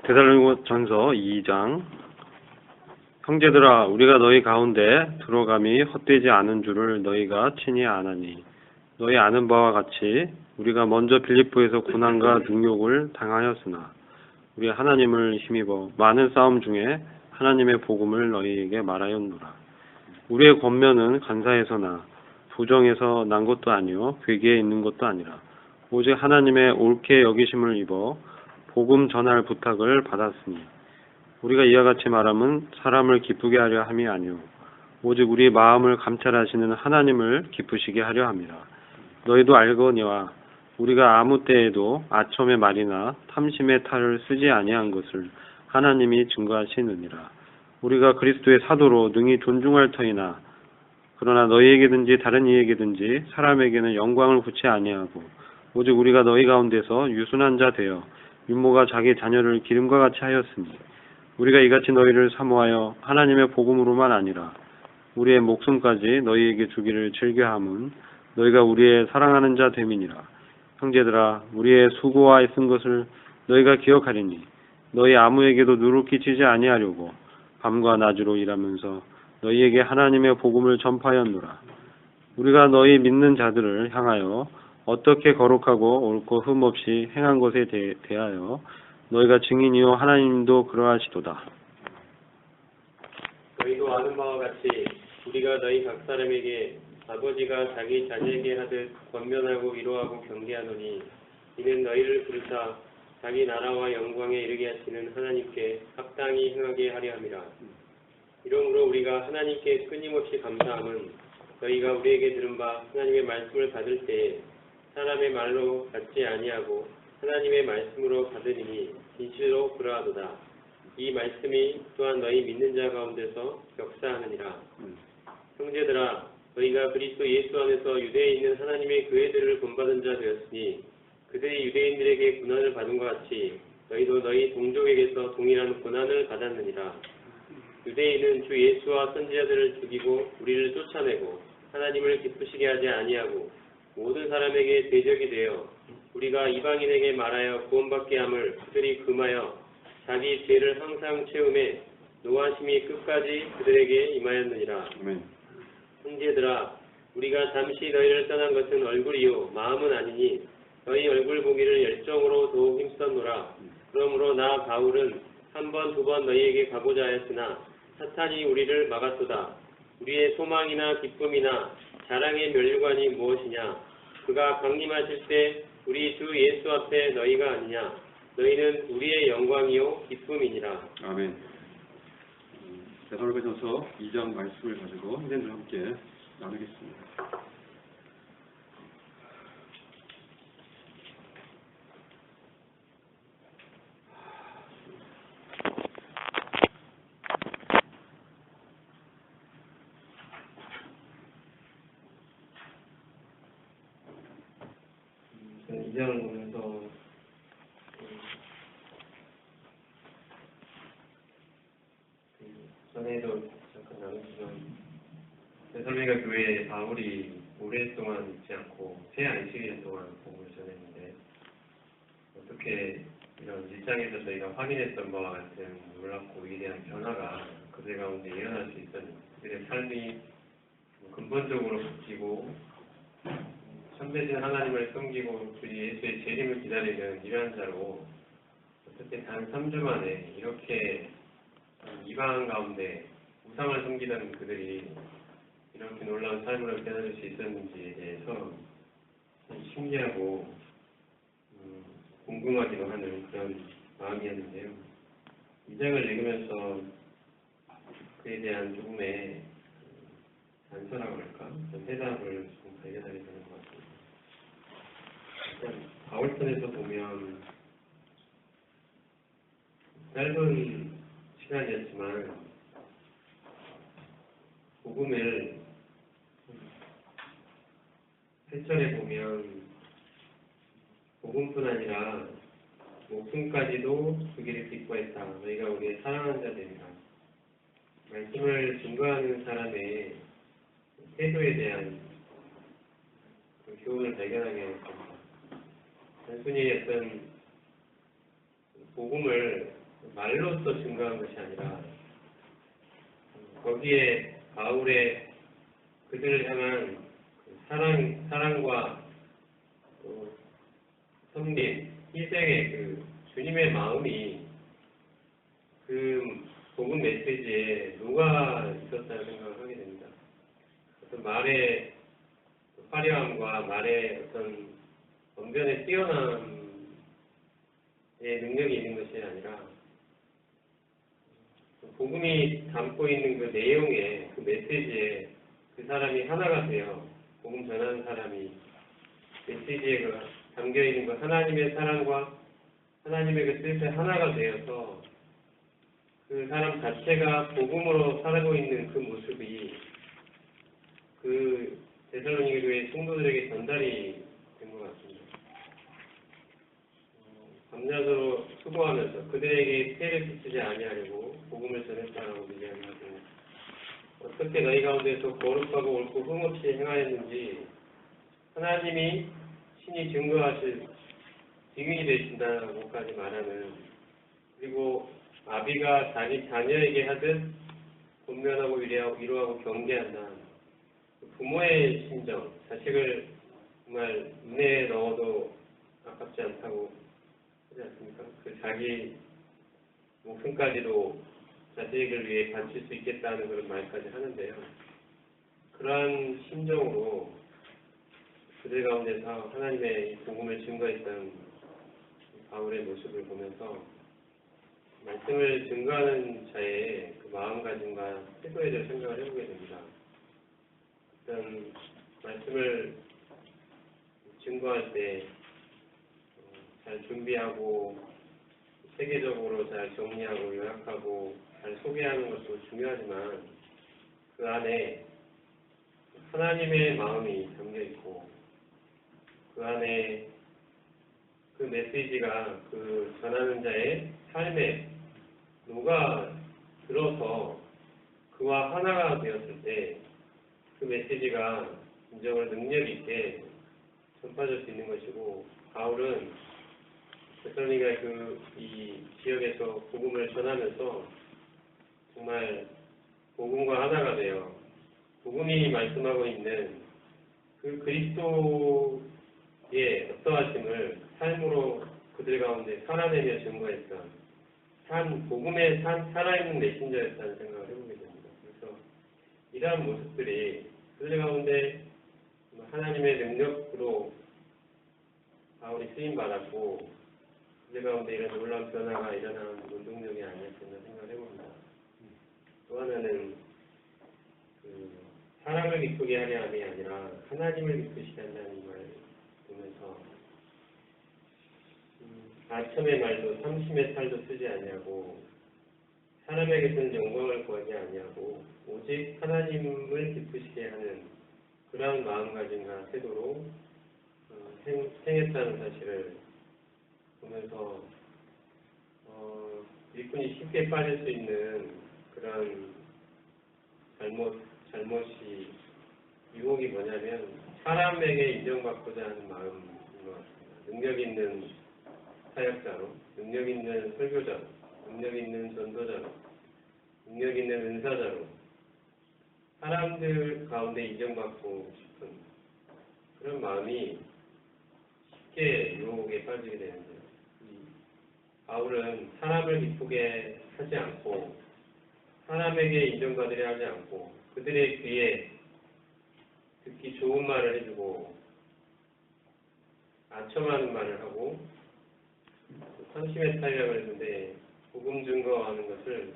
데살로니가전서 2장. 형제들아, 우리가 너희 가운데 들어감이 헛되지 않은 줄을 너희가 친히 아나니, 너희 아는 바와 같이 우리가 먼저 빌립보에서 고난과 능욕을 당하였으나 우리 하나님을 힘입어 많은 싸움 중에 하나님의 복음을 너희에게 말하였노라. 우리의 권면은 간사에서나 부정에서 난 것도 아니요 괴계에 있는 것도 아니라 오직 하나님의 옳게 여기심을 입어 복음 전할 부탁을 받았으니, 우리가 이와 같이 말함은 사람을 기쁘게 하려 함이 아니오 오직 우리 마음을 감찰하시는 하나님을 기쁘시게 하려 함이라. 너희도 알거니와 우리가 아무 때에도 아첨의 말이나 탐심의 탈을 쓰지 아니한 것을 하나님이 증거하시느니라. 우리가 그리스도의 사도로 능히 존중할 터이나 그러나 너희에게든지 다른 이에게든지 사람에게는 영광을 구치 아니하고 오직 우리가 너희 가운데서 유순한 자 되어 윤모가 자기 자녀를 기름과 같이 하였으니, 우리가 이같이 너희를 사모하여 하나님의 복음으로만 아니라 우리의 목숨까지 너희에게 주기를 즐겨함은 너희가 우리의 사랑하는 자 됨이니라. 형제들아, 우리의 수고와 애쓴 것을 너희가 기억하리니 너희 아무에게도 누를 끼치지 아니하려고 밤과 낮으로 일하면서 너희에게 하나님의 복음을 전파하였노라. 우리가 너희 믿는 자들을 향하여 어떻게 거룩하고 옳고 흠 없이 행한 것에 대하여 너희가 증인이요 하나님도 그러하시도다. 너희도 아는 바와 같이 우리가 너희 각 사람에게 아버지가 자기 자녀에게 하듯 권면하고 위로하고 경계하노니, 이는 너희를 부르사 자기 나라와 영광에 이르게 하시는 하나님께 합당히 행하게 하려 함이라. 이러므로 우리가 하나님께 끊임없이 감사함은 너희가 우리에게 들은 바 하나님의 말씀을 받을 때에 사람의 말로 받지 아니하고 하나님의 말씀으로 받으리니 진실로 그러하도다. 이 말씀이 또한 너희 믿는 자 가운데서 역사하느니라. 형제들아, 너희가 그리스도 예수 안에서 유대에 있는 하나님의 교회들을 본받은 자 되었으니, 그들이 유대인들에게 고난을 받은 것 같이 너희도 너희 동족에게서 동일한 고난을 받았느니라. 유대인은 주 예수와 선지자들을 죽이고 우리를 쫓아내고 하나님을 기쁘시게 하지 아니하고 모든 사람에게 대적이 되어 우리가 이방인에게 말하여 구원받게 함을 그들이 금하여 자기 죄를 항상 채우매 노하심이 끝까지 그들에게 임하였느니라. 형제들아, 우리가 잠시 너희를 떠난 것은 얼굴이요 마음은 아니니 너희 얼굴 보기를 열정으로 더욱 힘썼노라. 그러므로 나 바울은 한 번 두 번 너희에게 가고자 하였으나 사탄이 우리를 막았도다. 우리의 소망이나 기쁨이나 자랑의 면류관이 무엇이냐? 그가 강림하실 때 우리 주 예수 앞에 너희가 아니냐? 너희는 우리의 영광이요 기쁨이니라. 아멘. 데살로니가전서 2장 말씀을 가지고 형제들 함께 나누겠습니다. 저는 2장을 보면서 전에도 잠깐 나눴지만 데살로니가 교회에 바울이 오랫동안 있지 않고 새 안식일 동안 복음을 전했는데, 어떻게 이런 일상에서 저희가 확인했던 바와 같은 놀랍고 위대한 변화가 그들 가운데 일어날 수 있었는지, 그들의 삶이 근본적으로 바뀌고 참되신 하나님을 섬기고 주 예수의 재림을 기다리는 일하는 자로 어떻게 단 3주 만에 이렇게 이방 가운데 우상을 섬기던 그들이 이렇게 놀라운 삶을 깨달을 수 있었는지에 대해서 신기하고 궁금하기도 하는 그런 마음이었는데요. 이 장을 읽으면서 그에 대한 조금의 단서라고 할까? 해답을 좀 발견하게 되는 것 같습니다. 일단 바울편에서 보면 짧은 시간이었지만 복음을 8절에 보면 복음뿐 아니라 목숨까지도 주기를 기뻐했다. 너희가 우리의 사랑하는 자들이라. 말씀을 증거하는 사람의 태도에 대한 그 교훈을 발견하게 했습니다. 단순히 어떤 복음을 말로써 증거한 것이 아니라 거기에 바울의 그들을 향한 사랑과 또 섬김, 희생의 그 주님의 마음이 그 복음 메시지에 녹아 있었다는 생각을 하게 됩니다. 어떤 말의 화려함과 말의 어떤 언변의 뛰어남의 능력이 있는 것이 아니라 복음이 담고 있는 그 내용에 그 메시지에 그 사람이 하나가 되어 복음 전하는 사람이 메시지에 그 담겨 있는 그 하나님의 사랑과 하나님의 그 뜻에 하나가 되어서 그 사람 자체가 복음으로 살고 있는 그 모습이 그 데살로니가 교회 성도들에게 전달이 된 것 같습니다. 밤낮으로 수고하면서 그들에게 피해를 끼치지 아니하려고 복음을 전했다라고 이야기하고 어떻게 너희 가운데서 거룩하고 옳고 흠없이 행하였는지 하나님이 신이 증거하실 증인이 되신다고까지 말하는 그리고 아비가 자기 자녀에게 하듯 권면하고 위로하고 경계한다. 부모의 심정, 자식을 정말 눈에 넣어도 아깝지 않다고 하지 않습니까? 그 자기 목숨까지도 자식을 위해 바칠 수 있겠다는 그런 말까지 하는데요. 그러한 심정으로 그들 가운데서 하나님의 복음을 증거했던 바울의 모습을 보면서 말씀을 증거하는 자의 그 마음가짐과 태도에 대해 생각을 해보게 됩니다. 어떤 말씀을 증거할 때 잘 준비하고 세계적으로 잘 정리하고 요약하고 잘 소개하는 것도 중요하지만 그 안에 하나님의 마음이 담겨 있고 그 안에 그 메시지가 그 전하는 자의 삶에 녹아 들어서 그와 하나가 되었을 때 그 메시지가 진정으로 능력 있게 전파될 수 있는 것이고 바울은 데살로니가 이 지역에서 복음을 전하면서 정말 복음과 하나가 되어 복음이 말씀하고 있는 그 그리스도의 어떠하심을 삶으로 그들 가운데 살아내며 증거했던 복음의 살아있는 메신저였다는 생각을 해보게 됩니다. 그래서 이러한 모습들이 그들 가운데 하나님의 능력으로 바울이 쓰임받았고 그들 가운데 이런 놀라운 변화가 일어나는 운동력이 아니었나 생각을 해봅니다. 또 하나는 사람을 기쁘게 하려 함이 아니라 하나님을 기쁘시게 한다는 말을 보면서 아첨의 말도 삼심의 탈도 쓰지 아니하고 사람에게서는 영광을 구하지 아니하고 오직 하나님을 기쁘시게 하는 그러한 마음가짐과 태도로 행했다는 사실을 보면서 일꾼이 쉽게 빠질 수 있는 그런 잘못이 유혹이 뭐냐면 사람에게 인정받고자 하는 마음인 것 같습니다. 능력 있는 사역자로, 능력 있는 설교자로, 능력 있는 전도자로, 능력 있는 은사자로 사람들 가운데 인정받고 싶은 그런 마음이 쉽게 유혹에 빠지게 되는데요. 바울은 사람을 기쁘게 하지 않고 사람에게 인정받으려 하지 않고 그들의 귀에 듣기 좋은 말을 해주고 아첨하는 말을 하고 삼심의 탈량을 했는데 복음 증거하는 것을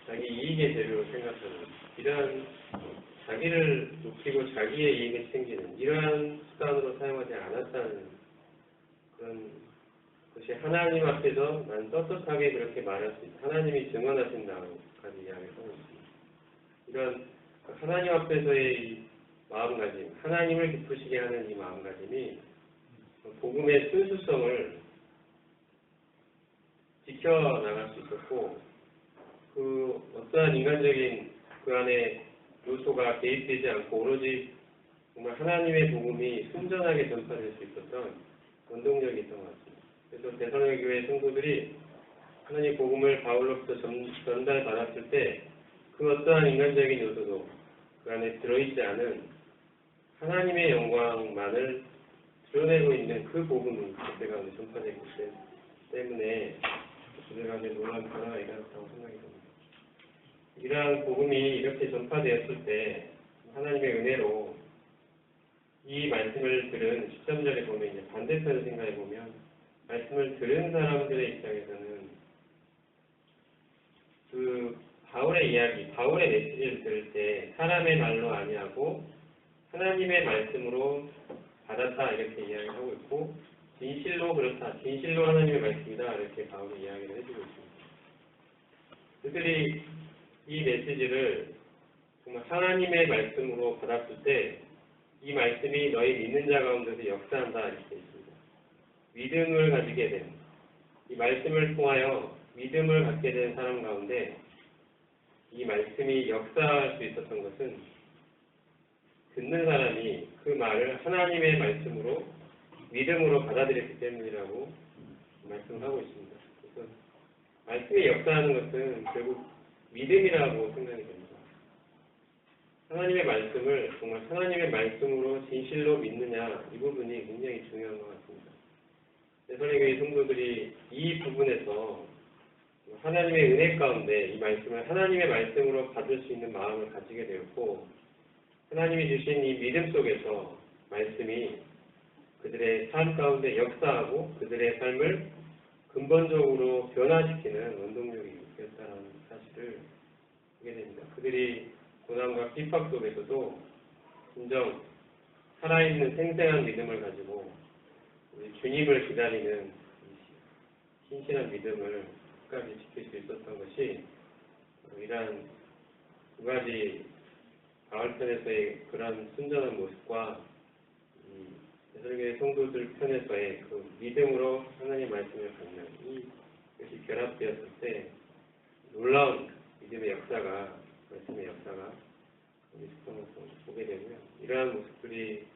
자기 이익의 재료로 생각하는 이러한 자기를 높이고 자기의 이익을 챙기는 이러한 수단으로 사용하지 않았다는 그런 것이 하나님 앞에서 난 떳떳하게 그렇게 말할 수 있다. 하나님이 증언하신다고까지 이야기를 하고 있습니다. 이런 하나님 앞에서의 이 마음가짐, 하나님을 기쁘시게 하는 이 마음가짐이 복음의 순수성을 지켜나갈 수 있었고 그 어떠한 인간적인 그 안에 요소가 개입되지 않고 오로지 정말 하나님의 복음이 순전하게 전파될 수 있었던 원동력이 있던 것 같습니다. 그래서 데살로니가 교회 성도들이 하나님 복음을 바울로부터 전달받았을 때 그 어떠한 인간적인 요소도 그 안에 들어있지 않은 하나님의 영광만을 드러내고 있는 그 복음이 그들 가운데 전파되기 때문에 그들 가운데 놀라운 변화가 일어났다고 생각이 듭니다. 이러한 복음이 이렇게 전파되었을 때 하나님의 은혜로 이 말씀을 들은 13절에 보면 이제 반대편을 생각해 보면 말씀을 들은 사람들의 입장에서는 그 바울의 이야기, 바울의 메시지를 들을 때 사람의 말로 아니하고 하나님의 말씀으로 받았다 이렇게 이야기를 하고 있고 진실로 그렇다, 진실로 하나님의 말씀이다 이렇게 바울이 이야기를 해주고 있습니다. 그들이 이 메시지를 정말 하나님의 말씀으로 받았을 때 이 말씀이 너희 믿는 자 가운데서 역사한다 이렇게 있습니다. 믿음을 가지게 된, 이 말씀을 통하여 믿음을 갖게 된 사람 가운데 이 말씀이 역사할 수 있었던 것은 듣는 사람이 그 말을 하나님의 말씀으로 믿음으로 받아들였기 때문이라고 말씀을 하고 있습니다. 그래서 말씀이 역사하는 것은 결국 믿음이라고 생각이 됩니다. 하나님의 말씀을 정말 하나님의 말씀으로 진실로 믿느냐 이 부분이 굉장히 중요한 것 같습니다. 대선교회 성도들이 이 부분에서 하나님의 은혜 가운데 이 말씀을 하나님의 말씀으로 받을 수 있는 마음을 가지게 되었고 하나님이 주신 이 믿음 속에서 말씀이 그들의 삶 가운데 역사하고 그들의 삶을 근본적으로 변화시키는 원동력이 되었다는 사실을 보게 됩니다. 그들이 고난과 핍박 속에서도 진정 살아있는 생생한 믿음을 가지고 우리 주님을 기다리는 신실한 믿음을 끝까지 지킬 수 있었던 것이 이러한 두 가지 바울편에서의 그런 순전한 모습과 대설교회 성도들 편에서의 그 믿음으로 하나님의 말씀을 받는 이것이 결합되었을 때 놀라운 믿음의 역사가 말씀의 역사가 있었던 것을 보게 되고요. 이러한 모습들이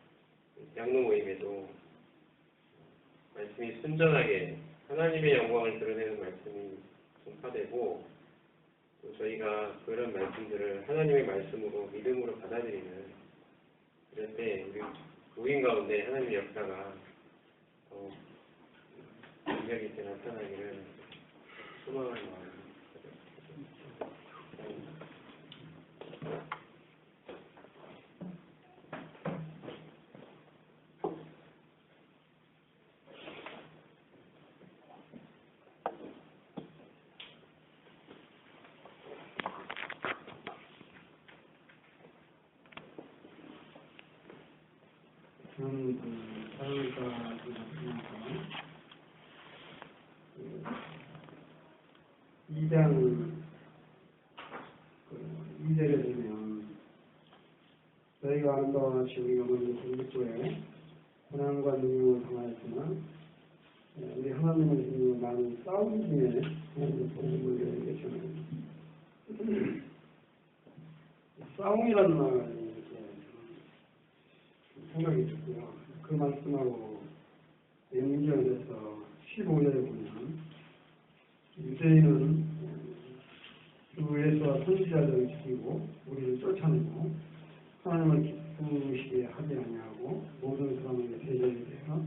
양로 모임에도 말씀이 순전하게 하나님의 영광을 드러내는 말씀이 전파되고 또 저희가 그런 말씀들을 하나님의 말씀으로 믿음으로 받아들이는 그럴 때 우리 모임 가운데 하나님의 역사가 더 능력 있게 나타나기를 소망하는 마음입니다. 저는 사회가 그 2장 2절에 보면 너희가 아는 바와 같이 우리가 먼저 전국부에 고난과 능력을 당하였으나 우리 하나님을 믿는 많은 싸움 중에 하나님의 복음을 얘기했잖아요. 싸움이라는 말이 생각이 들고요. 그 말씀하고 연결해서 15절에 보면 유대인은 주 예수와 선지자들을 죽이고 우리를 쫓아내고 하나님을 기쁘시게 하지 아니하고 모든 사람에게 대적이 되어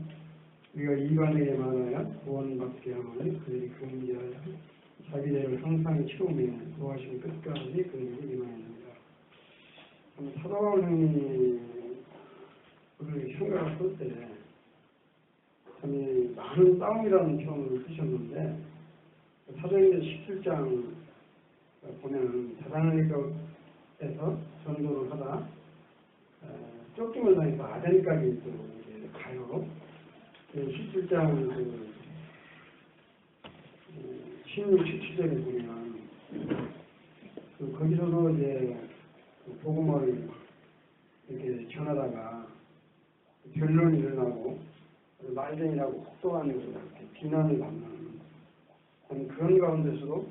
우리가 이방에게 말하여 구원받게 하면 그들이 금지하여 자기들을 항상 치우며 구하신 끝까지 그들에게 임하였습니다. 사도 바울이 그를 생각했을 때 참 많은 싸움이라는 표현을 쓰셨는데 사도행전 17장 보면 대사로니가에서 전도를 하다 쫓김을 당해서 아덴까지 또 이제 가요. 17장 16, 17절에 보면 거기서도 이제 복음을 이렇게 전하다가 변론이 일어나고 말쟁이라고 혹독한 이렇게 비난을 받는 그런 가운데서도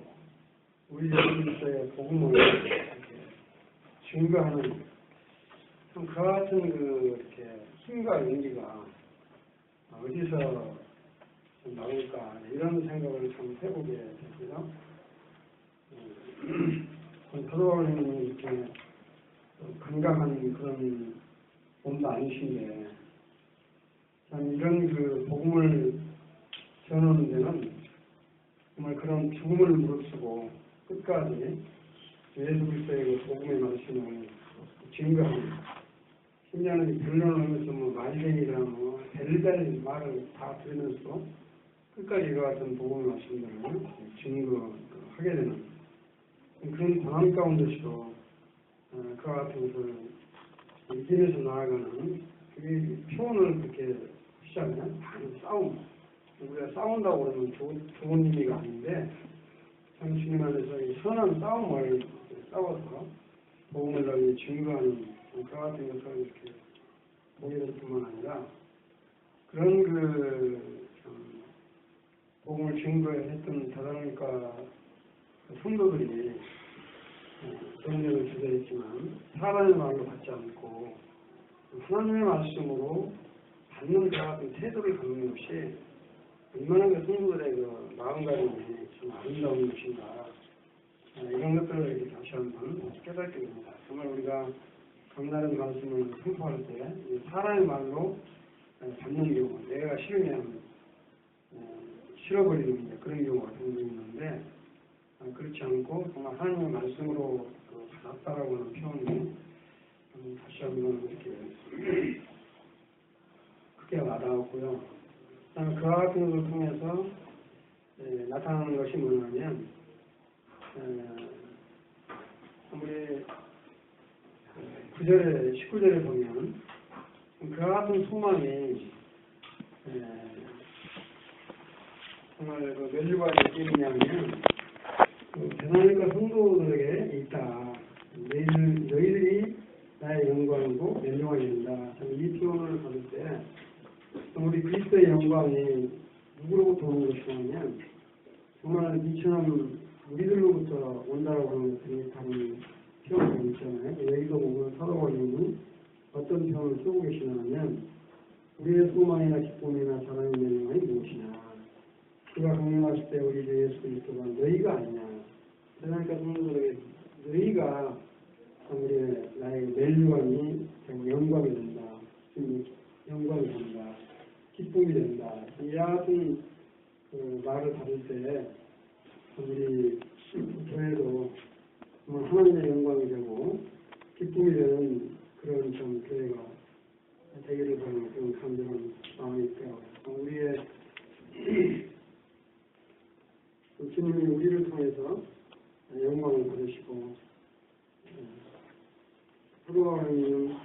우리 그리스도의 복음을 이렇게 증거하는 참 그 같은 이렇게 힘과 용기가 어디서 나올까 이런 생각을 참 해보게 됩니다. 그래서 사도 바울님이 이렇게 건강한 그런 몸도 아니신데 참 이런 그 복음을 전하는 데는 정말 그런 죽음을 무릅쓰고 끝까지 예수 그리스도의 그 복음의 말씀을 증거하는 심지어는 변론을 하면서 뭐 말쟁이라 뭐 별별 말을 다 들으면서 끝까지 이와 같은 복음의 말씀들을 증거하게 되는 그런 방황 가운데서도 그와 같은 그 이길에서 나아가는 그게 표현을 그렇게 시작하면 많은 싸움. 우리가 싸운다고 그러면 좋은 의미가 아닌데 참 주님 안에서 이 선한 싸움을 싸워서 복음을 널리 증거하는 그와 같은 것을 이렇게 보게 될 뿐만 아니라 그런 그 복음을 증거했던 다단원과 성도들이 전쟁을 주도했지만 사람의 말로 받지 않고 하나님의 말씀으로 받는 그와 같은 태도를 갖는 것이 얼마나 그 성도들의 그 마음가짐이 참 아름다운 것인가 이런 것들을 이렇게 다시 한번 깨닫게 됩니다. 정말 우리가 강단의 말씀을 선포할 때 사람의 말로 받는 경우 내가 싫으면 싫어버리는 그런 경우가 종종 있는데 그렇지 않고 정말 하나님의 말씀으로 받았다라고 하는 표현이 다시 한번 이렇게 크게 와닿았고요. 그와 같은 것을 통해서 나타나는 것이 뭐냐면 우리 9절에 19절에 보면 그와 같은 소망이 정말 그 멸류관이 있냐면 대사님과 성도들에게 있다. 너희들이 나의 영광이고 멸류관이 된다. 이 표현을 받을 때 우리 그리스도의 영광이 누구로부터 오는 것이냐면 정말 이처럼 우리들로부터 온다라고 하는 것들이 다른 표현이 있잖아요. 여기도 오늘 사도 바울이 어떤 표현을 쓰고 계시냐면 우리의 소망이나 기쁨이나 자랑의 멸류관이 무엇이냐. 그가 강림하실 때 우리 주 예수 그리스도가 너희가 아니냐. 그러니까 성도들에게 너희가 우리의 나의 멸류관이 되고 영광이 된다. 영광이 된다. 기쁨이 된다. 이 같은 그 말을 받을 때 우리 교회도 정말 하나님의 영광이 되고 기쁨이 되는 그런 좀 교회가 되기를 바라는 그런 간절한 마음이 있고요. 우리의 주님이 우리를 통해서 영광을 받으시고 사도 바울은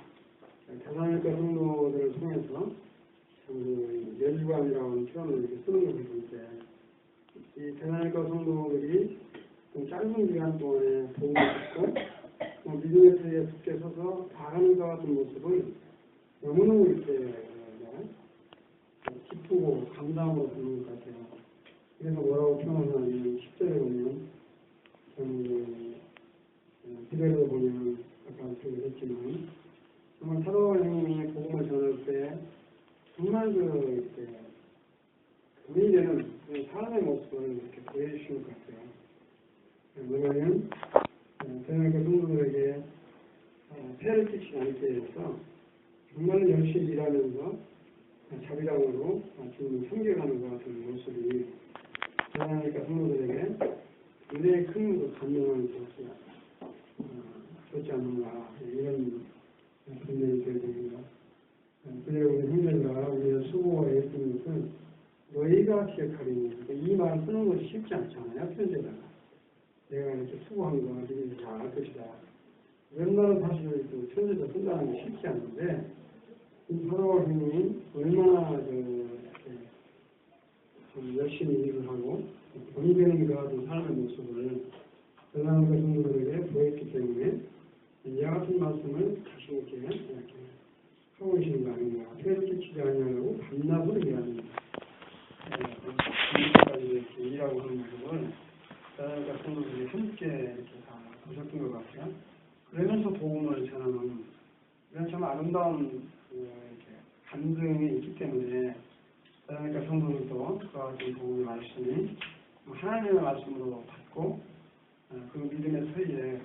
대사님과 성도들을 통해서 멸류관이라고 하는 표현을 이렇게 쓰는 것을 볼 때 이 대사님과 성도들이 좀 짧은 기간 동안에 복음을 듣고 믿음의 터에 굳게 서서 나가는 것 같은 모습을 너무너무 이렇게 기쁘고 감사함으로 보는 것 같아요. 그래서 뭐라고 표현하냐면 10절에 보면 기대로 보면 아까 얘기했지만 정말 사도 바울님이 복음을 전할 때 정말 본인이 되는 사람의 모습을 이렇게 보여주시는 것 같아요. 뭐냐면 대사님과 성도들에게 폐를 끼치지 않게 해서 정말 열심히 일하면서 자비랑으로 주님을 섬겨가는 것 같은 모습이 대사님과 성도들에게 굉장히 큰 감명을 줬어요. 그렇지 않는가 이런 분명히 되어야 됩니다. 그리고 우리 형제들아 우리의 수고와 애쓰는 것은 너희가 기억하리니 이 말 쓰는 것이 쉽지 않잖아요. 편지에다가 내가 이렇게 수고한 거 너희들이 다 알 것이다. 웬만한 사실을 편지에다 쓴다는 게 쉽지 않은데 이 사도 바울이 얼마나 좀 열심히 일을 하고 본이 되는 것 같은 삶의 모습을 대단한 성도들에게 보였기 때문에 이와 같은 말씀을 다시 이렇게 하고 계시는 거 아닌가. 폐를 끼치지 아니하려고 밤낮으로 일하는 밤낮까지 이렇게 일하고 하는 모습을 대단한 성도들이 함께 이렇게 다 보셨던 것 같아요. 그러면서 복음을 전하는 이런 참 아름다운 감정이 있기 때문에 대단한 성도들도 그와 같은 복음의 말씀이 하나님의 말씀으로 받고 그 믿음의 서리에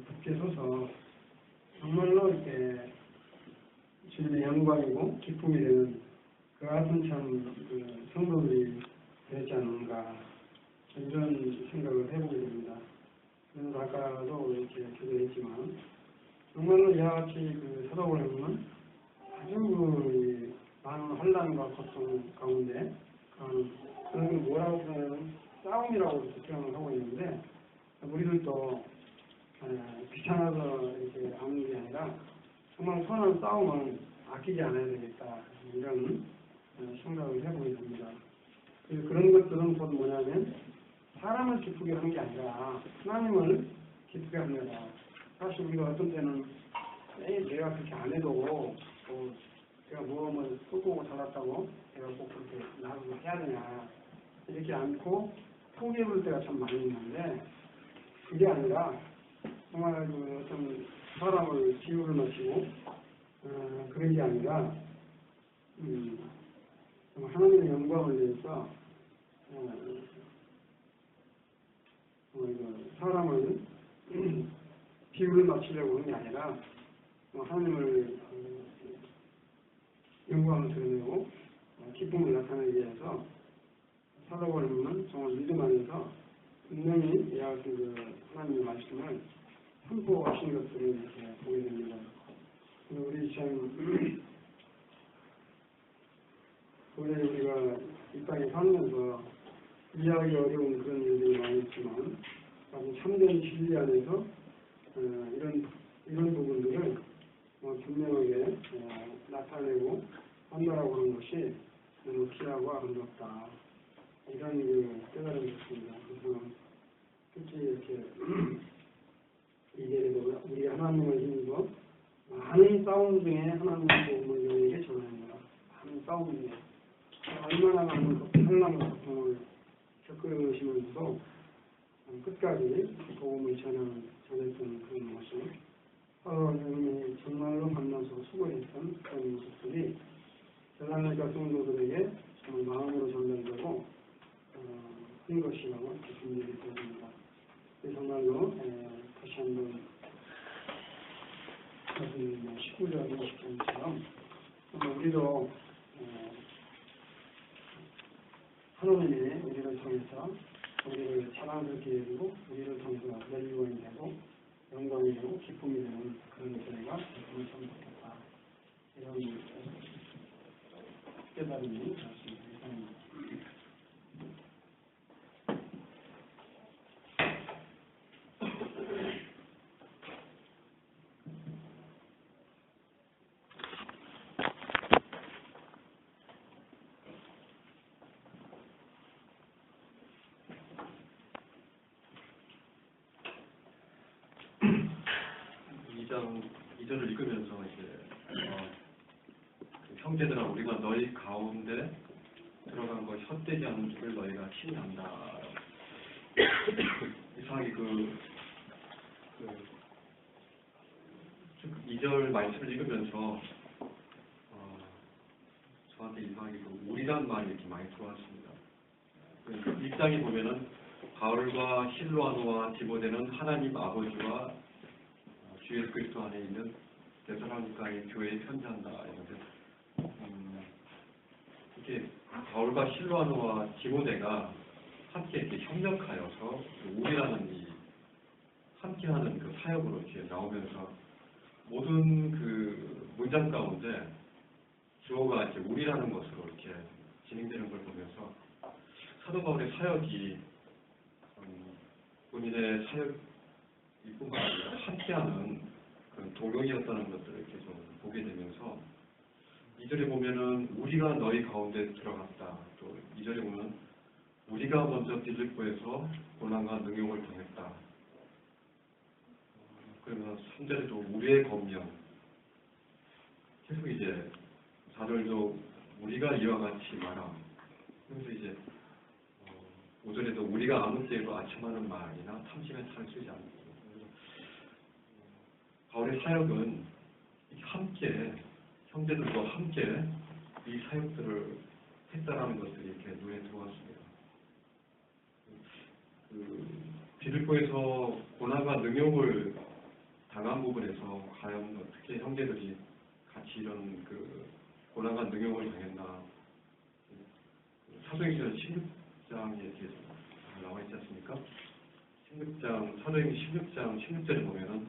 굳게 서서 정말로 이렇게 주님의 영광이고 기쁨이 되는 그 같은 참그 성도들이 되지 않는가 이런 생각을 해보게 됩니다. 그래서 아까도 이렇게 기도했지만 정말로 이와 같이 그 사도행전은 아주 그 많은 환난과 고통 가운데 그런 걸 뭐라고 표현하면 싸움이라고 표현을 하고 있는데 우리들도 귀찮아서 이렇게 하는 게 아니라 정말 선한 싸움은 아끼지 않아야 되겠다 이런 생각을 해보게 됩니다. 그런 것들은 곧 뭐냐면 사람을 기쁘게 하는 게 아니라 하나님을 기쁘게 합니다. 사실 우리가 어떤 때는 내가 그렇게 안 해도 내가 뭐 쏘고 잘났다고 내가 꼭 그렇게 나가서 해야 되냐 이렇게 않고 포기해볼 때가 참 많이 있는데 그게 아니라 정말 그 어떤 사람을 비유를 맞추고 그런 게 아니라 하나님의 영광을 위해서 사람을 비유를 맞추려고 하는 게 아니라 하나님을 영광을 드러내고 기쁨을 나타내기 위해서 사도행전은 정말 믿음 안에서 분명히 이와 같은 그 하나님의 말씀을 선포하신 것들을 이렇게 보게 됩니다. 우리 참 원래 우리가 이 땅에 살면서 이해하기 어려운 그런 일들이 많이 있지만 아주 참된 진리 안에서 이런 부분들을 분명하게 나타내고 한다라고 하는 것이 너무 귀하고 아름답다. 이런 깨달음이 있습니다. 그래서 특히 이렇게 이제도 우리 하나님을 힘입어 많은 싸움 중에 하나님의 도움을 너에게 전합니다. 많은 싸움 중에 얼마나 많은 환난과 고통을 겪으시면서도 끝까지 도움을 전했던 그런 모습, 하나님이 정말로 만나서 수고했던 그런 모습들이 대단하니까 성도들에게 정말 마음으로 전달되고 큰 것이라고 깊은 일이 되어집니다. 정말로 다시 한번 19절 20절처럼 우리도 하나님이 우리를 통해서 우리를 자랑스럽게 해주고 우리를 통해서 멸류관이 되고 영광이 되고 기쁨이 되는 그런 저희가 기쁨을 참 좋겠다. 이런 깨달음이 되었습니다. 이절을 읽으면서 이제 형제들아 우리가 너희 가운데 들어간 것 헛되지 않은 줄을 너희가 친히 안다. 이상하게 그 2절 말씀을 읽으면서 저한테 이상하게 그 우리란 말이 이렇게 많이 들어왔습니다. 일장에 보면은 바울과 실로아노와 디모데는 하나님 아버지와 주 예수 그리스도 안에 있는 데살로니가의 교회에 편지한다. 이런데 이렇게 바울과 실로아노와 디모데가 함께 이렇게 협력하여서 우리라는 이 함께하는 그 사역으로 이렇게 나오면서 모든 그 문장 가운데 주어가 이제 우리라는 것으로 이렇게 진행되는 걸 보면서 사도 바울의 사역이 본인의 사역이뿐만 아니라 함께하는 그런 동역이었다는 것들을 이렇게 좀 보게 되면서 2절에 보면은 우리가 너희 가운데 들어갔다. 또 2절에 보면 우리가 먼저 빌립보에서 고난과 능욕을 당했다. 그러면 3절에도 우리의 권면 계속 이제 4절도 우리가 이와 같이 말함. 그래서 이제 5절에도 우리가 아무 때에도 아첨하는 말이나 탐심에 탈을 쓰지 않고 바울의 사역은 함께 형제들과 함께 이 사역들을 했다라는 것들이 이렇게 눈에 들어왔습니다. 빌립보에서 고난과 능욕을 당한 부분에서 과연 어떻게 형제들이 같이 이런 그 고난과 능욕을 당했나. 사도행전 16장에 대해서 나와 있지 않습니까? 16장, 사도행전 16장 16절에 보면은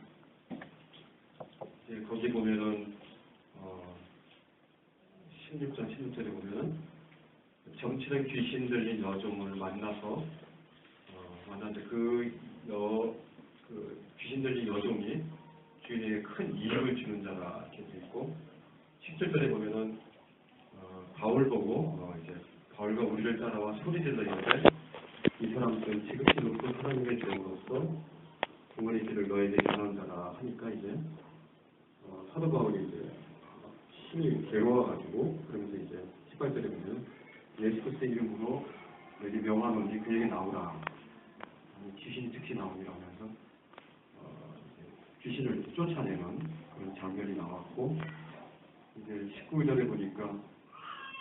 이제 거기 보면은 16장 16절에 보면은 정치는 귀신 들린 여종을 만났는데 그 귀신 들린 여종이 주인에게 큰 이익을 주는 자라 이렇게 돼 있고 17절에 보면은 바울 보고 이제 바울과 우리를 따라와 소리질러 이르되 이 사람들은 지극히 높은 하나님의 종으로서 구원의 길을 너에게 전한 자라 하니까 이제 사도 바울이 이제 심히 괴로워가지고 그러면서 이제 18절에 보면 예수 그리스도의 이름으로 너에게 명하노니 그에게 나오라. 귀신이 즉시 나오니라 하면서 귀신을 쫓아내는 그런 장면이 나왔고 이제 19절에 보니까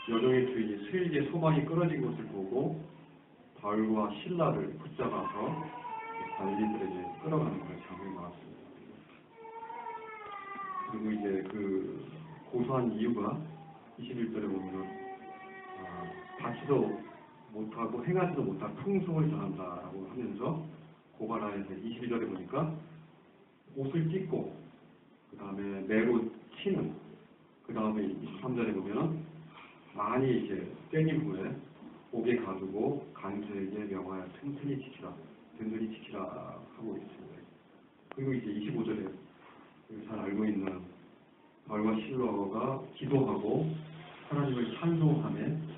여종의 주인이 수익의 소망이 끊어진 것을 보고 바울과 신라를 붙잡아서 관리들에게 끌어가는 그런 장면이 나왔습니다. 그리고 이제 그 고소한 이유가 21절에 보면 받지도 못하고 행하지도 못한 풍속을 전한다라고 하면서 고발하여서 22절에 보니까 옷을 찢고 그 다음에 매로 치는 그 다음에 23절에 보면 많이 이제 때린 후에 옥에 가두고 간수에게 명하여 튼튼히 지키라 하고 있습니다. 그리고 이제 25절에 잘 알고 있는 바울과 실로가 기도하고 하나님을 찬송하며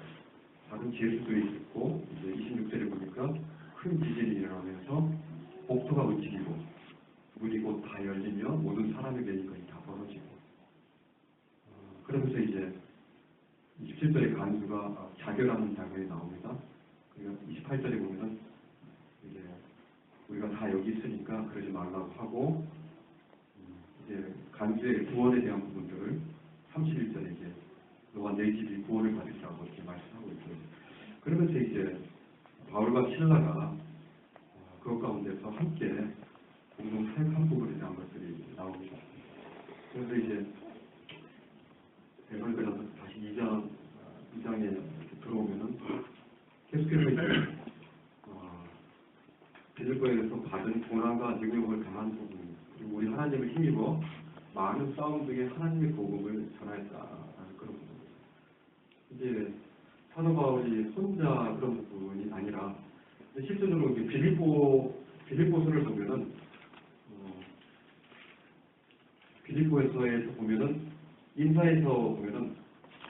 작은 제수도 있었고 이제 26절에 보니까 큰 지진이 일어나면서 복도가 움직이고 물이 곧 다 열리며 모든 사람의 면이 다 벌어지고 그러면서 이제 27절에 간수가 자결하는 장면이 나옵니다. 그리고 28절에 보면은 이제 우리가 다 여기 있으니까 그러지 말라고 하고 이제 간수의 구원에 대한 부분들을 31절에 이제 너와 내 집이 구원을 받으시라고 이렇게 말씀하고 있어요. 그러면서 이제 바울과 실라가 그것 가운데서 함께 공동 사역한 부분에 대한 것들이 나옵니다. 그래서 이제 베드로전서 다시 2장에 들어오면은 계속해서 이제 빌립보에서 받은 고난과 능력을 당한 부분 그리고 우리 하나님을 힘입어 많은 싸움 중에 하나님의 복음을 전하였다라는 그런 부분. 이제 사도 바울이 혼자 그런 부분이 아니라 실제로 이제 빌립보서를 보면은 빌립보에서 보면은 인사에서 보면은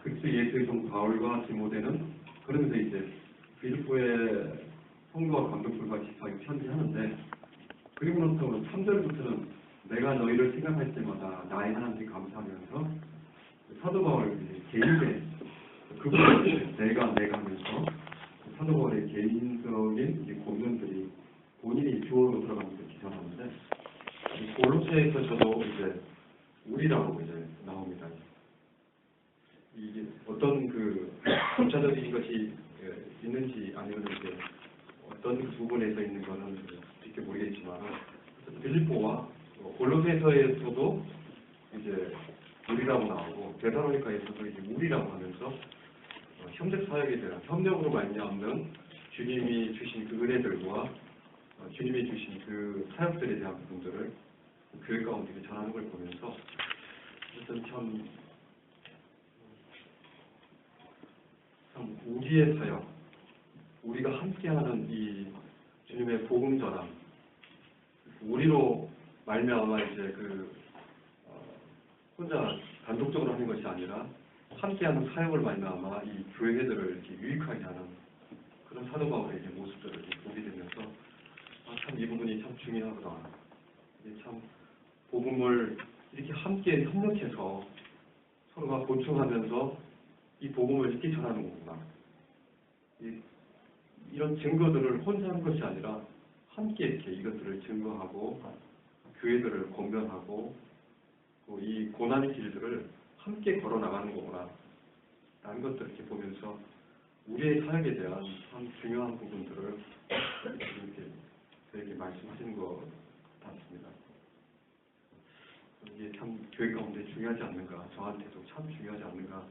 그리스도 예수의 종 바울과 디모데는 그러면서 이제 빌립보의 성도와 감독들과 집사에 편지하는데 그리고부터 3절부터는 내가 너희를 생각할 때마다 나의 하나님께 감사하면서 사도 바울 개인의 그분을 내가 하면서 사도 바울의 개인적인 고민들이 본인이 주어로 들어가면서 기사하는데 골로새에서 저도 이제 우리라고 이제 나옵니다. 이게 어떤 그 부차적인 것이 있는지 아니면 이제 어떤 부분에서 있는 거는 쉽게 모르겠지만 빌립보와 골로새서에서도 이제 우리라고 나오고 데살로니가에서도 이제 우리라고 하면서 형제 사역에 대한 협력으로 말미암는 주님이 주신 그 은혜들과 주님이 주신 그 사역들에 대한 부분들을 교회 가운데 전하는 걸 보면서 어떤 참 우리의 사역, 우리가 함께하는 이 주님의 복음 전함, 우리로 말미암아 이제 혼자 단독적으로 하는 것이 아니라 함께하는 사역을 말미암아 이 교회들을 이렇게 유익하게 하는 그런 사도 바울의 이제 모습들을 보게 되면서 참 이 부분이 참 중요하구나. 참 복음을 이렇게 함께 협력해서 서로가 보충하면서 이 복음을 이렇게 전하는 거구나. 이런 증거들을 혼자 하는 것이 아니라 함께 이렇게 이것들을 증거하고 교회들을 권면하고 이 고난의 길들을 함께 걸어 나가는 거구나. 라는 것들을 이렇게 보면서 우리의 사역에 대한 참 중요한 부분들을 이렇게 저에게 말씀하시는 것 같습니다. 이게 참 교회 가운데 중요하지 않는가, 저한테도 참 중요하지 않는가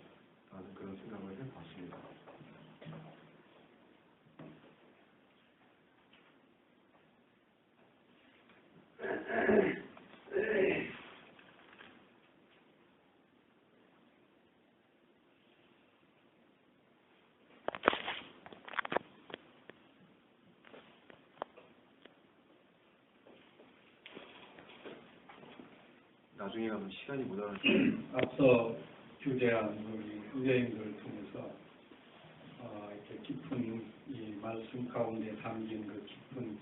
하는 그런 생각을 해봤습니다. 나중에 가면 시간이 모자라서 앞서 주제한 우리 의뢰인들을 통해서 이렇게 깊은 이 말씀 가운데 담긴 그 깊은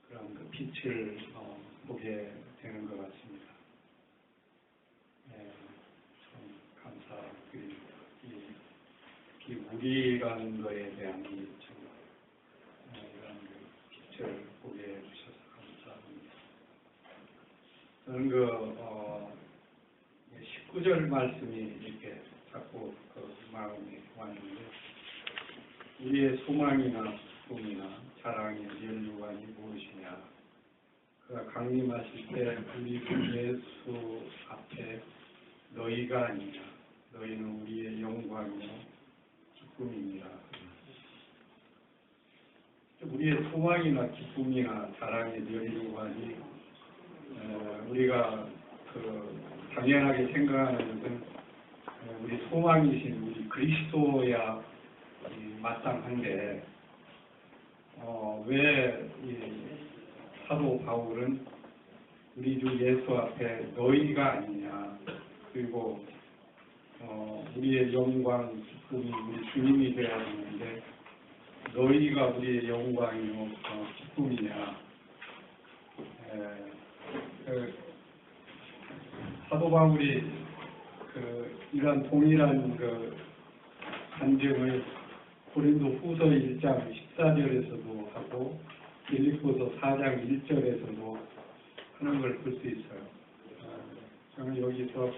그런 그 빛을 보게 되는 것 같습니다. 참 감사드립니다. 이 우리라는 것에 대한 이 이런 그 빛을 보게 해주셔서 감사합니다. 저는 19절 말씀이 이렇게 자꾸 그 마음에 왔는데, 우리의 소망이나 꿈이나 자랑의 연유관이 무엇이냐. 그가 강림하실 때 우리 주 예수 앞에 너희가 아니냐. 너희는 우리의 영광이요 기쁨이니라. 우리의 소망이나 기쁨이나 자랑의 연유관이 우리가 당연하게 생각하는 것은 우리 소망이신 우리 그리스도야 마땅한데, 왜 이 사도 바울은 우리 주 예수 앞에 너희가 아니냐, 그리고 우리의 영광 기쁨이 우리 주님이 되어야 하는데 너희가 우리의 영광이요 기쁨이냐. 사도 바울이 이런 동일한 간증을 고린도 후서 1장 14절에서도 하고 빌립보서 4장 1절에서도 하는 걸 볼 수 있어요. 저는 여기서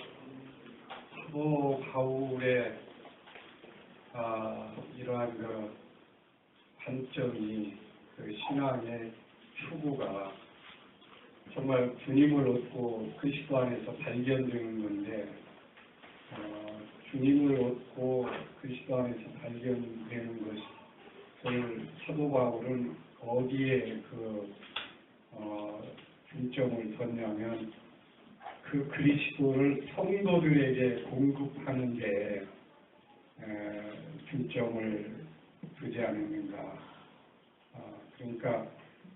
사도 바울의 이러한 관점이 신앙의 추구가 정말 주님을 얻고 그리스도 안에서 발견되는 건데, 주님을 얻고 그리스도 안에서 발견되는 것을 사도 바울은 어디에 중점을 뒀냐면 그 그리스도를 성도들에게 공급하는 데 중점을 두지 않는가. 그러니까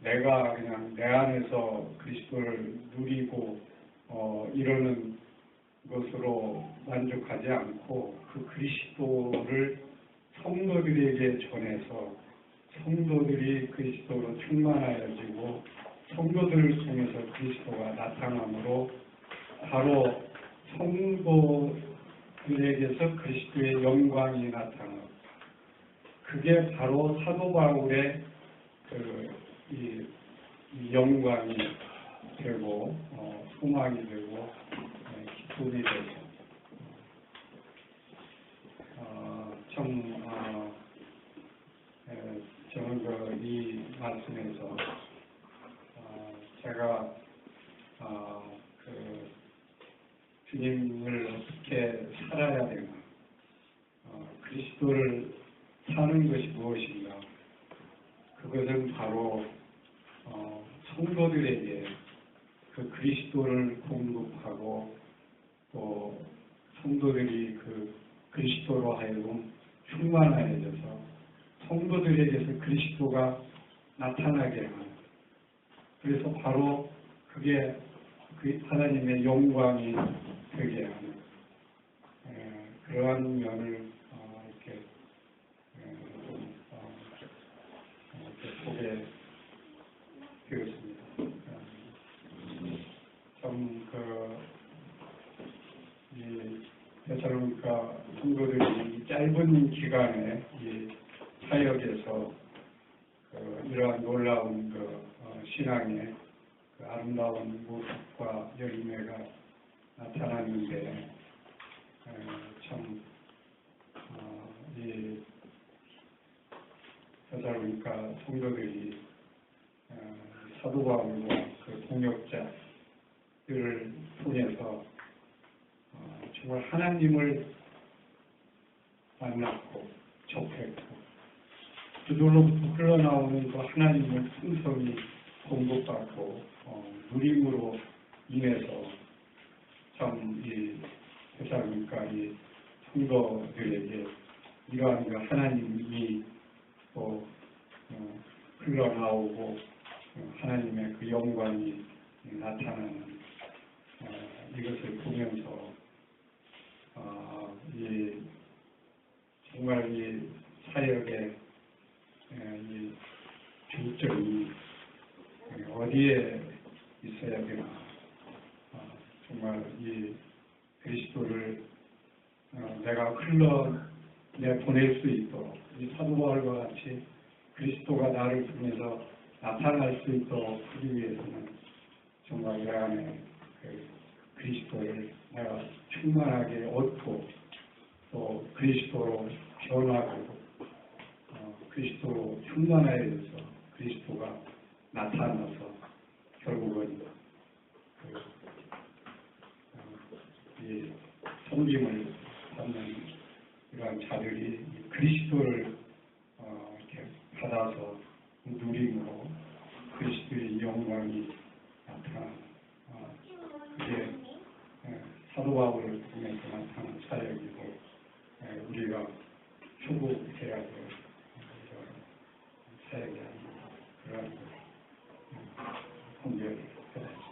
내가 그냥 내 안에서 그리스도를 누리고 이러는 것으로 만족하지 않고 그 그리스도를 성도들에게 전해서 성도들이 그리스도로 충만하여지고 성도들을 통해서 그리스도가 나타남으로 바로 성도들에게서 그리스도의 영광이 나타나고, 그게 바로 사도 바울의 이 영광이 되고 소망이 되고 기쁨이 되고, 저는 이 말씀에서 제가 주님을 어떻게 살아야 되나, 그리스도를 사는 것이 무엇인가, 그것은 바로 성도들에게 그 그리스도를 공급하고 또 성도들이 그 그리스도로 하여금 충만하여져서 성도들에게서 그리스도가 나타나게 하는, 그래서 바로 그게 그 하나님의 영광이 되게 하는 그러한 면을 이렇게 보게 되었습니다. 이 데살로니가 성도들이 이 짧은 기간에 이 사역에서 이러한 놀라운 신앙의 아름다운 모습과 열매가 나타났는데, 참 이 데살로니가 성도들이 사도 바울과 그 동역자들을 통해서 정말 하나님을 만났고 접했고 그들로부터 흘러나오는 그 하나님의 풍성이 공급받고 누림으로 인해서 참 이 데살로니가 이 성도들에게 이러한 그 하나님이 또 흘러나오고 하나님의 그 영광이 나타나는 이것을 보면서 이 정말 이 사역의 이 중점이 어디에 있어야 되나 정말 이 그리스도를 내가 보낼 수 있도록 이 사도 바울과 같이 그리스도가 나를 통해서 나타날 수 있도록 하기 위해서는 정말 내 안에 그 그리스도를 내가 충만하게 얻고 또 그리스도로 변화되고 그리스도로 충만해져서 그리스도가 나타나서 결국은 이 섬김을 받는 이러한 자들이 그리스도를 이렇게 받아서 누림으로 그리스도의 영광이 나타나는 그게 사도 바울을 통해서 나타나는 사역이고 우리가 추구해야 될 사역이 아닙니다. 그런 공개를 해야죠.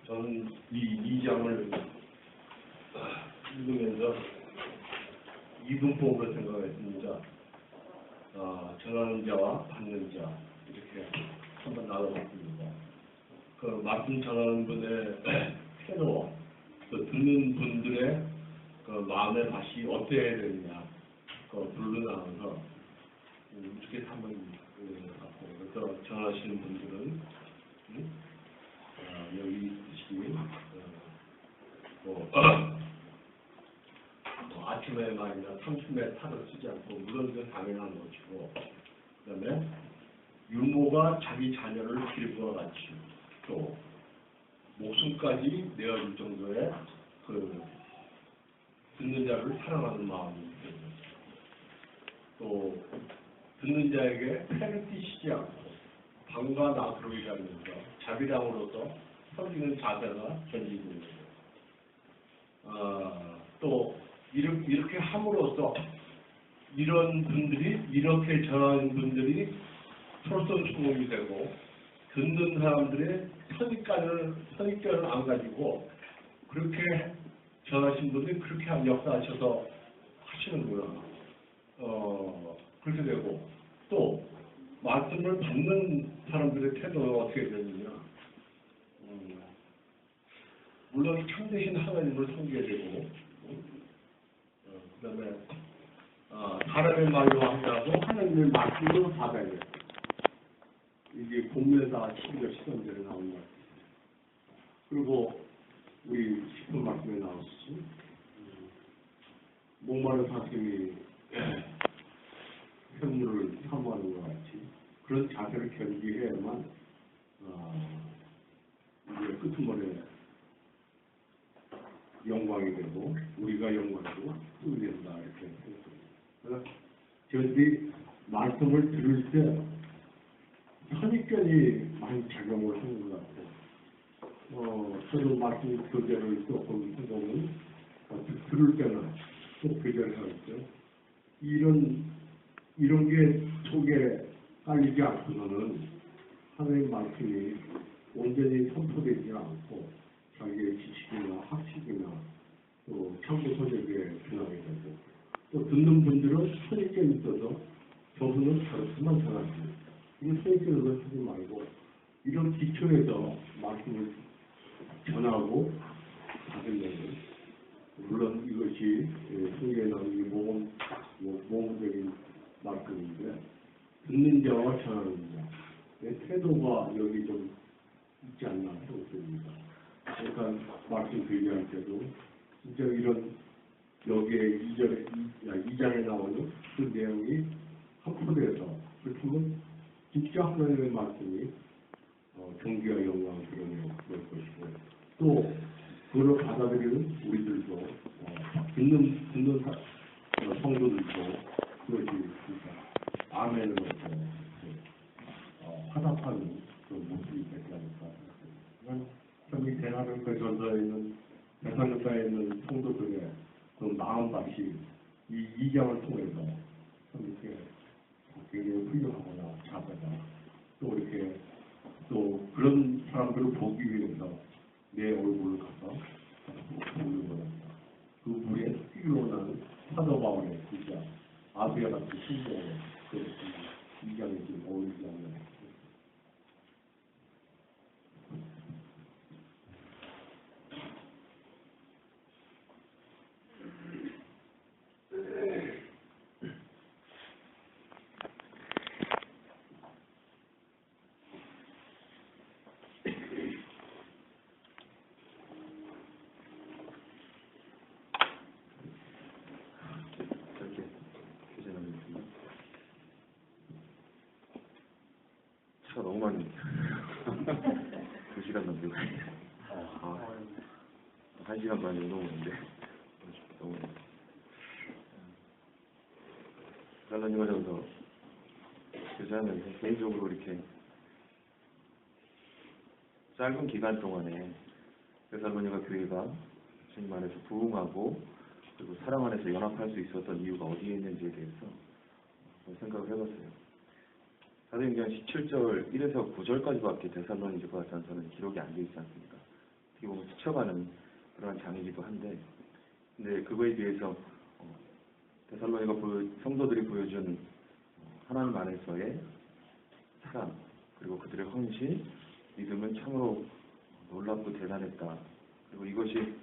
저는 이 2장을 읽으면서 이분법으로 생각했습니다. 전하는 자와 받는 자 이렇게 한번 나눠봤습니다. 그 말씀 전하는 분의 태도, 그 듣는 분들의 그 마음의 맛이 어때야 되느냐, 그 불러나가서 이렇게 한번 갖고 그래서 전하시는 분들은 여기 있듯이 아침에 말이나 상춤에 탈을 쓰지 않고 물론 그 당연한 것이고 그다음에 유모가 자기 자녀를 기르와 같이 또 목숨까지 내어줄 정도의 그 듣는 자를 사랑하는 마음이 있습니다. 또 듣는 자에게 패를 띠시지 않고 방과 낙으로 일하면서 자비랑으로서 섬기는 자세가 견지고 있는 또 이렇게 함으로써 이런 분들이 이렇게 전하는 분들이 솔선수범이 되고 듣는 사람들의 선입견을 안 가지고 그렇게 전하신 분들이 그렇게 역사하셔서 하시는구나. 그렇게 되고 또 말씀을 받는 사람들의 태도가 어떻게 되느냐. 물론 참되신 하나님을 섬겨야 되고 그다음에 사람의 말로 하더라도 하나님의 말씀으로 받아야 돼요. 이게 본문에다 12절 13절에 나오는 말씀. 그리고 우리 10분 말씀에 나오시지 목마른 사슴이 샘물을 사모하는 것 같이 그런 자세를 견지해야만 우리의 끄트머리에 영광이 되고 우리가 영광이고 또 된다 이렇게 생각합니다. 저희들이 말씀을 들을 때 선입견이 많이 작용을 하는 것 같아요. 저는 말씀 교재를 조금 해보면 들을 때는 또 교재를 하겠죠. 이런 게 속에 깔리지 않고서는 하나님 말씀이 온전히 선포되지 않고 자기의 지식이나 학식이나 또 참고 소득에 변하게 되고 또 듣는 분들은 선입견이 있어서 저분은 저렇게만 전하지 이 선입견을 하지 말고 이런 기초에서 말씀을 전하고 받으려면 물론 이것이 성경에 나오는 모범적인 말씀인데 듣는 자와 전하는 자의 태도가 여기 좀 있지 않나 생각됩니다. 그러니까 말씀드리할 때도 진짜 이런 여기에 2장에 나오는 그 내용이 합포돼서 그렇다면 진짜 하나님의 말씀이 존귀와 영광을 드러내는 그럴 것이고 또 그걸 받아들이는 우리들도 듣는 성도들도 그것이 진짜 아멘으로서 화답하는 그런 모습이 되지 않을까 생각합니다. 참 이 대사로니까 전서에 있는 대사로니까에 있는 성도들의 그 마음밭이 이 2장을 통해서 참 이렇게 굉장히 훌륭하거나 잘하다 또 이렇게 또 그런 사람들을 보기 위해서 내 얼굴을 가서 보는 거랍니다. 그 물에 뛰어나는 사도 바울의 진짜 아비와 같은 신경을 그 2장에 지금 어울리지 않는 이렇게 교제하겠습니다. 차가 너무 많이 2시간 넘게 1시간 반 정도 오는데 너무 달라님과 저도 교제하면서 개인적으로 이렇게 짧은 기간 동안에 데살로니가 교회가 주님 안에서 부흥하고 그리고 사랑 안에서 연합할 수 있었던 이유가 어디에 있는지에 대해서 생각을 해봤어요. 사도행전 17절 1에서 9절까지밖에 데살로니가 전서는 기록이 안 돼 있지 않습니까? 어떻게 보면 스쳐가는 그러한 장이기도 한데, 근데 그거에 비해서 데살로니가 성도들이 보여준 하나님 안에서의 사랑 그리고 그들의 헌신, 믿음은 참으로 놀랍고 대단했다. 그리고 이것이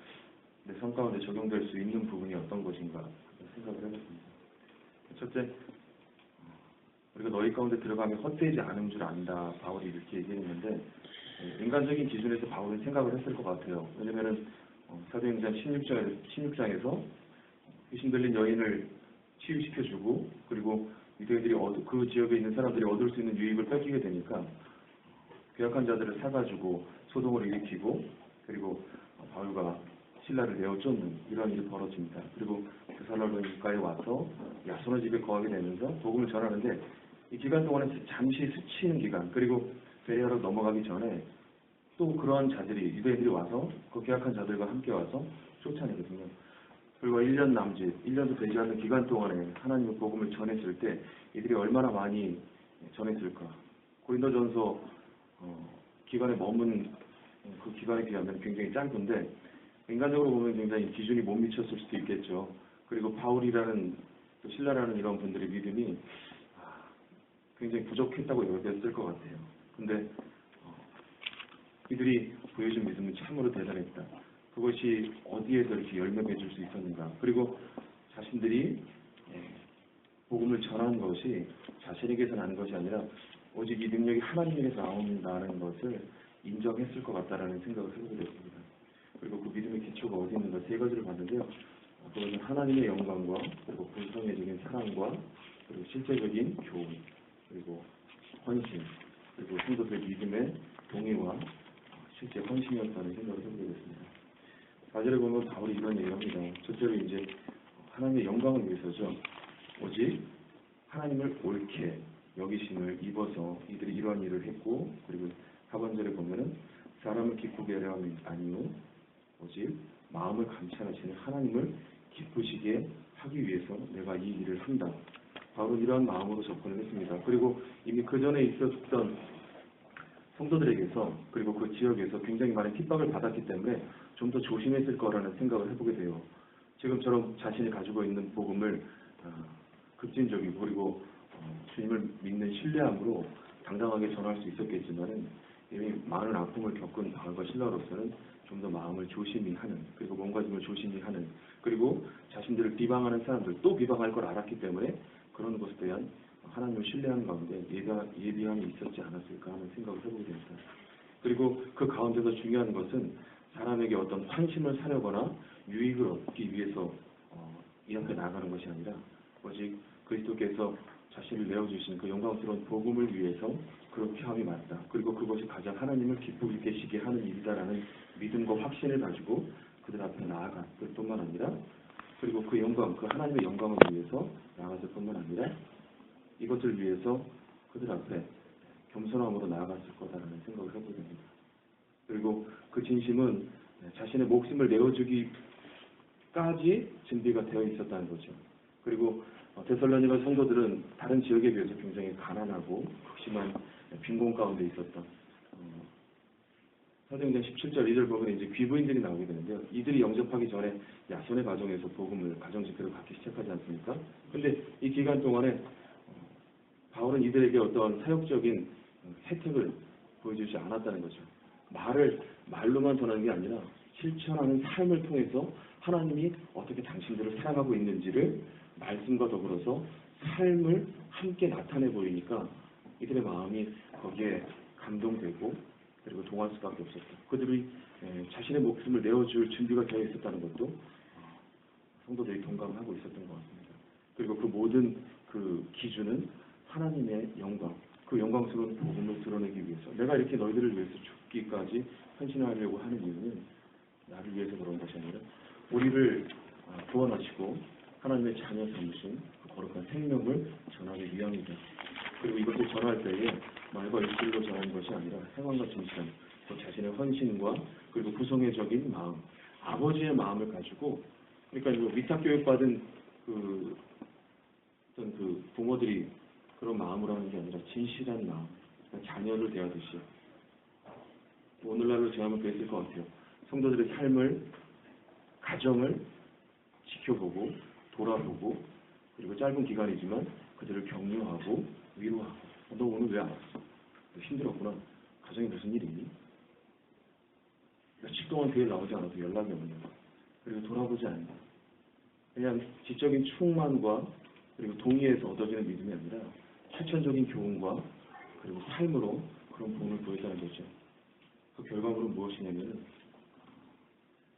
내 삶 가운데 적용될 수 있는 부분이 어떤 것인가 생각을 해봤습니다. 첫째, 우리가 너희 가운데 들어가면 헛되지 않은 줄 안다. 바울이 이렇게 얘기했는데 인간적인 기준에서 바울은 생각을 했을 것 같아요. 왜냐면은 사도행전 16장에서 귀신 들린 여인을 치유시켜주고 그리고 유대인들이 그 지역에 있는 사람들이 얻을 수 있는 유익을 뺏기게 되니까 괴악한 자들을 사가지고 소동을 일으키고 그리고 바울과 신라를 내어 쫓는 이런 일이 벌어집니다. 그리고 데살로니가에 와서 야손의 집에 거하게 되면서 복음을 전하는데 이 기간 동안에 잠시 스치는 기간 그리고 베레아로 넘어가기 전에 또 그러한 자들이 유대인들이 와서 그 괴악한 자들과 함께 와서 쫓아내거든요. 그리고 1년 남짓, 1년도 되지 않는 기간 동안에 하나님의 복음을 전했을 때 이들이 얼마나 많이 전했을까. 고린도전서 기간에 머문 그 기간에 비하면 굉장히 짧은데 인간적으로 보면 굉장히 기준이 못 미쳤을 수도 있겠죠. 그리고 바울이라는 또 신라라는 이런 분들의 믿음이 굉장히 부족했다고 여겼을 것 같아요. 근데 이들이 보여준 믿음은 참으로 대단했다. 그것이 어디에서 이렇게 열매 맺을 수 있었는가. 그리고 자신들이 복음을 전하는 것이 자신에게서 나는 것이 아니라 오직 이 능력이 하나님에게서 나온다는 것을 인정했을 것 같다라는 생각을 해보게 됐습니다. 그리고 그 믿음의 기초가 어디 있는가 세 가지를 봤는데요. 그것은 하나님의 영광과 그리고 불성애적인 사랑과 그리고 실제적인 교훈 그리고 헌신 그리고 성도들의 믿음의 동의와 실제 헌신이었다는 생각을 해보게 됐습니다. 4절에 보면 바울이 이런 얘기합니다. 첫째로 이제 하나님의 영광을 위해서죠. 오직 하나님을 옳게 여기심을 입어서 이들이 이러한 일을 했고 그리고 4번절에 보면은 사람을 기쁘게 하려 함이 아니요 오직 마음을 감찰하시는 하나님을 기쁘시게 하기 위해서 내가 이 일을 한다. 바울은 이러한 마음으로 접근을 했습니다. 그리고 이미 그 전에 있었던 성도들에게서 그리고 그 지역에서 굉장히 많은 핍박을 받았기 때문에 좀 더 조심했을 거라는 생각을 해보게 돼요. 지금처럼 자신이 가지고 있는 복음을 급진적이고 그리고 주님을 믿는 신뢰함으로 당당하게 전할 수 있었겠지만은 이미 많은 아픔을 겪은 바울과 신라로서는 좀 더 마음을 조심히 하는 그리고 몸가짐을 조심히 하는 그리고 자신들을 비방하는 사람들 또 비방할 걸 알았기 때문에 그런 것에 대한 하나님을 신뢰하는 가운데 예비함이 있었지 않았을까 하는 생각을 해보게 됩니다. 그리고 그 가운데서 중요한 것은 사람에게 어떤 환심을 사려거나 유익을 얻기 위해서 이렇게 나가는 것이 아니라 오직 그리스도께서 자신을 내어주신 그 영광스러운 복음을 위해서 그렇게 함이 맞다. 그리고 그것이 가장 하나님을 기쁘게 계시게 하는 일이다라는 믿음과 확신을 가지고 그들 앞에 나아갔을 뿐만 아니라 그리고 그 영광, 그 하나님의 영광을 위해서 나아갔을 뿐만 아니라 이것을 위해서 그들 앞에 겸손함으로 나아갔을 거다라는 생각을 해보게 됩니다. 그리고 그 진심은 자신의 목숨을 내어주기까지 준비가 되어 있었다는 거죠. 그리고 데살로니가 성도들은 다른 지역에 비해서 굉장히 가난하고 극심한 빈곤 가운데 있었던 사도행전 17절 2절 보면 이제 귀부인들이 나오게 되는데요. 이들이 영접하기 전에 야손의 가정에서 복음을 가정 집회를 갖기 시작하지 않습니까? 근데 이 기간 동안에 바울은 이들에게 어떤 사역적인 혜택을 보여주지 않았다는 거죠. 말로만 전하는 게 아니라 실천하는 삶을 통해서 하나님이 어떻게 당신들을 사랑하고 있는지를 말씀과 더불어서 삶을 함께 나타내 보이니까 이들의 마음이 거기에 감동되고 그리고 동할 수밖에 없었다. 그들이 자신의 목숨을 내어줄 준비가 되어 있었다는 것도 성도들이 동감하고 있었던 것 같습니다. 그리고 그 모든 그 기준은 하나님의 영광, 그 영광스러운 복음을 드러내기 위해서 내가 이렇게 너희들을 위해서 죽기까지 헌신하려고 하는 이유는 나를 위해서 그런 것이 아니라 우리를 구원하시고 하나님의 자녀 삼으신 그 거룩한 생명을 전하기 위함이다. 그리고 이것을 전할 때에 말과 입술로 전하는 것이 아니라 행함과 진실, 또 자신의 헌신과 그리고 구성애적인 마음, 아버지의 마음을 가지고 그러니까 이거 위탁 교육 받은 어떤 그 부모들이 그런 마음으로 하는 게 아니라 진실한 마음, 그러니까 자녀를 대하듯이 오늘날로 제하면 그랬을 것 같아요. 성도들의 삶을, 가정을 지켜보고 돌아보고 그리고 짧은 기간이지만 그들을 격려하고 위로하고 너 오늘 왜 안 왔어? 너 힘들었구나. 가정에 무슨 일이 있니? 며칠 동안 교회 나오지 않아도 연락이 오냐. 그리고 돌아보지 않는다. 그냥 지적인 충만과 그리고 동의에서 얻어지는 믿음이 아니라 실천적인 교훈과 그리고 삶으로 그런 부분을 보였다는 거죠. 그 결과물은 무엇이냐면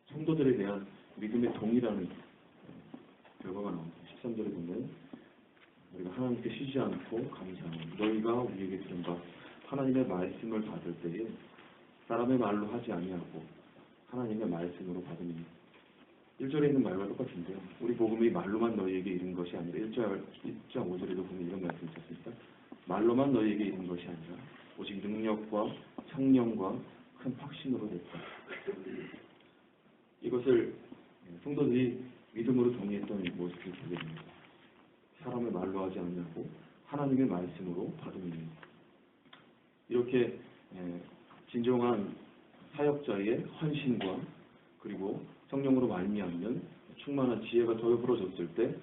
성도들에 대한 믿음의 동의라는 결과가 나옵니다. 13절에 보면 우리가 하나님께 쉬지 않고 감사하는 너희가 우리에게 들은 바 하나님의 말씀을 받을 때에 사람의 말로 하지 아니하고 하나님의 말씀으로 받으니 1절에 있는 말과 똑같은데요. 우리 복음이 말로만 너희에게 이른 것이 아니라 1장 5절에도 보면 이런 말씀이 있었습니까? 말로만 너희에게 이른 것이 아니라 오직 능력과 성령과 큰 확신으로 됐다. 이것을 성도들이 믿음으로 동의했던 모습을 보게 됩니다. 사람의 말로 하지 않냐고 하나님의 말씀으로 받으니 이렇게 진정한 사역자의 헌신과 그리고 성령으로 말미암는 충만한 지혜가 더불어졌을 때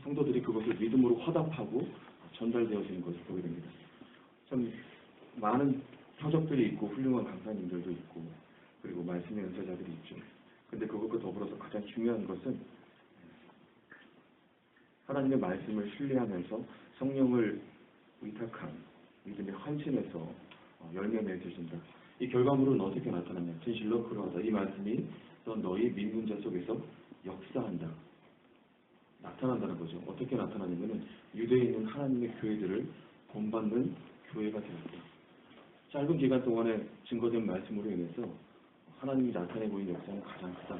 성도들이 그것을 믿음으로 화답하고 전달되어지는 것을 보게 됩니다. 참 많은 표적들이 있고 훌륭한 강사님들도 있고 그리고 말씀의 연사자들이 있죠. 근데 그것과 더불어서 가장 중요한 것은 하나님의 말씀을 신뢰하면서 성령을 의탁한 믿음의 헌신에서 열매 맺어진다. 이 결과물은 어떻게 나타나냐? 진실로 그러하다. 이 말씀이 너희 믿는 자 속에서 역사한다. 나타난다는 거죠. 어떻게 나타나냐면 유대에 있는 하나님의 교회들을 본받는 교회가 되었다. 짧은 기간 동안에 증거된 말씀으로 인해서 하나님이 나타내 보인 역사는 가장 크다.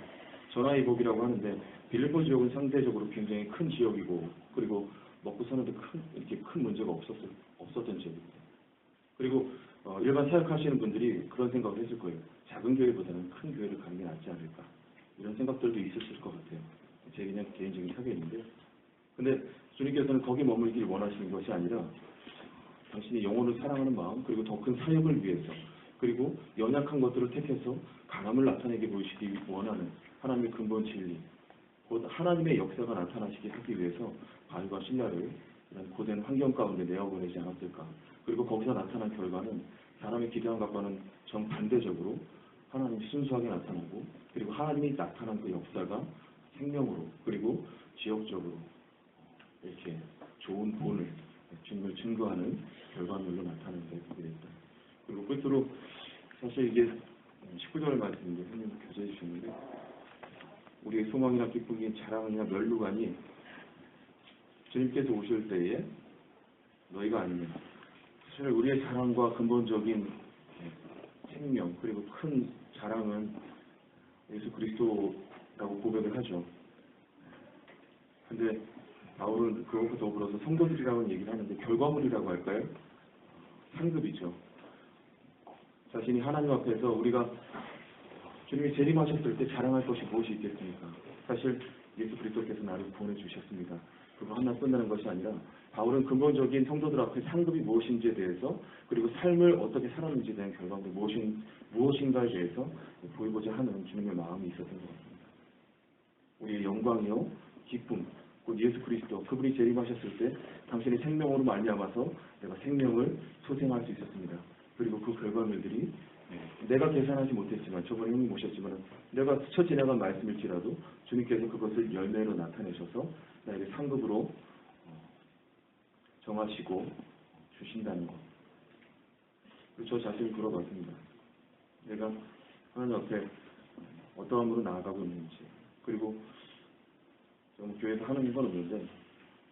전하의 복이라고 하는데 빌립보 지역은 상대적으로 굉장히 큰 지역이고 그리고 먹고 사는데 이렇게 큰 문제가 없었던 지역입니다. 그리고 일반 사역하시는 분들이 그런 생각을 했을 거예요. 작은 교회보다는 큰 교회를 가는 게 낫지 않을까. 이런 생각들도 있었을 것 같아요. 제 그냥 개인적인 사견인데요. 근데 주님께서는 거기 머물기를 원하시는 것이 아니라 당신이 영혼을 사랑하는 마음 그리고 더 큰 사역을 위해서 그리고 연약한 것들을 택해서 강함을 나타내게 보이시기 원하는 하나님의 근본 진리 곧 하나님의 역사가 나타나시게 하기 위해서 바울과 실라를 이런 고된 환경 가운데 내어보내지 않았을까. 그리고 거기서 나타난 결과는 사람의 기대한 것과는 정반대적으로 하나님이 순수하게 나타나고 그리고 하나님이 나타난 그 역사가 생명으로 그리고 지역적으로 이렇게 좋은 본을 주님을 증거하는 결과물로 나타나는 데 보게 됐다. 그리고 끝으로 사실 이게 19절 말씀인데 선생님 교제해 주셨는데 우리의 소망이나 기쁨이 자랑이나 멸루가니 주님께서 오실 때에 너희가 아니면 사실 우리의 자랑과 근본적인 생명 그리고 큰 자랑은 예수 그리스도라고 고백을 하죠. 근데 바울은 그것과 더불어서 성도들이라고는 얘기를 하는데 결과물이라고 할까요? 상급이죠. 자신이 하나님 앞에서 우리가 주님이 재림하셨을 때 자랑할 것이 무엇이 있겠습니까? 사실 예수 그리스도께서 나를 구원해 주셨습니다. 그거 하나 끝나는 것이 아니라 바울은 근본적인 성도들 앞에 상급이 무엇인지에 대해서 그리고 삶을 어떻게 살았는지에 대한 결과물 무엇인가에 대해서 보이고자 하는 주님의 마음이 있었던 것 같습니다. 우리의 영광이요 기쁨 곧 예수 그리스도 그분이 재림하셨을 때 당신의 생명으로 말미암아서 내가 생명을 소생할 수 있었습니다. 그리고 그 결과물들이 내가 계산하지 못했지만 저번에 형님 오셨지만 내가 스쳐 지나간 말씀일지라도 주님께서 그것을 열매로 나타내셔서 나에게 상급으로 정하시고 주신다는 것. 저 자신을 물어봤습니다. 내가 하나님 앞에 어떠함으로 나아가고 있는지 그리고 교회에서 하는 건 없는데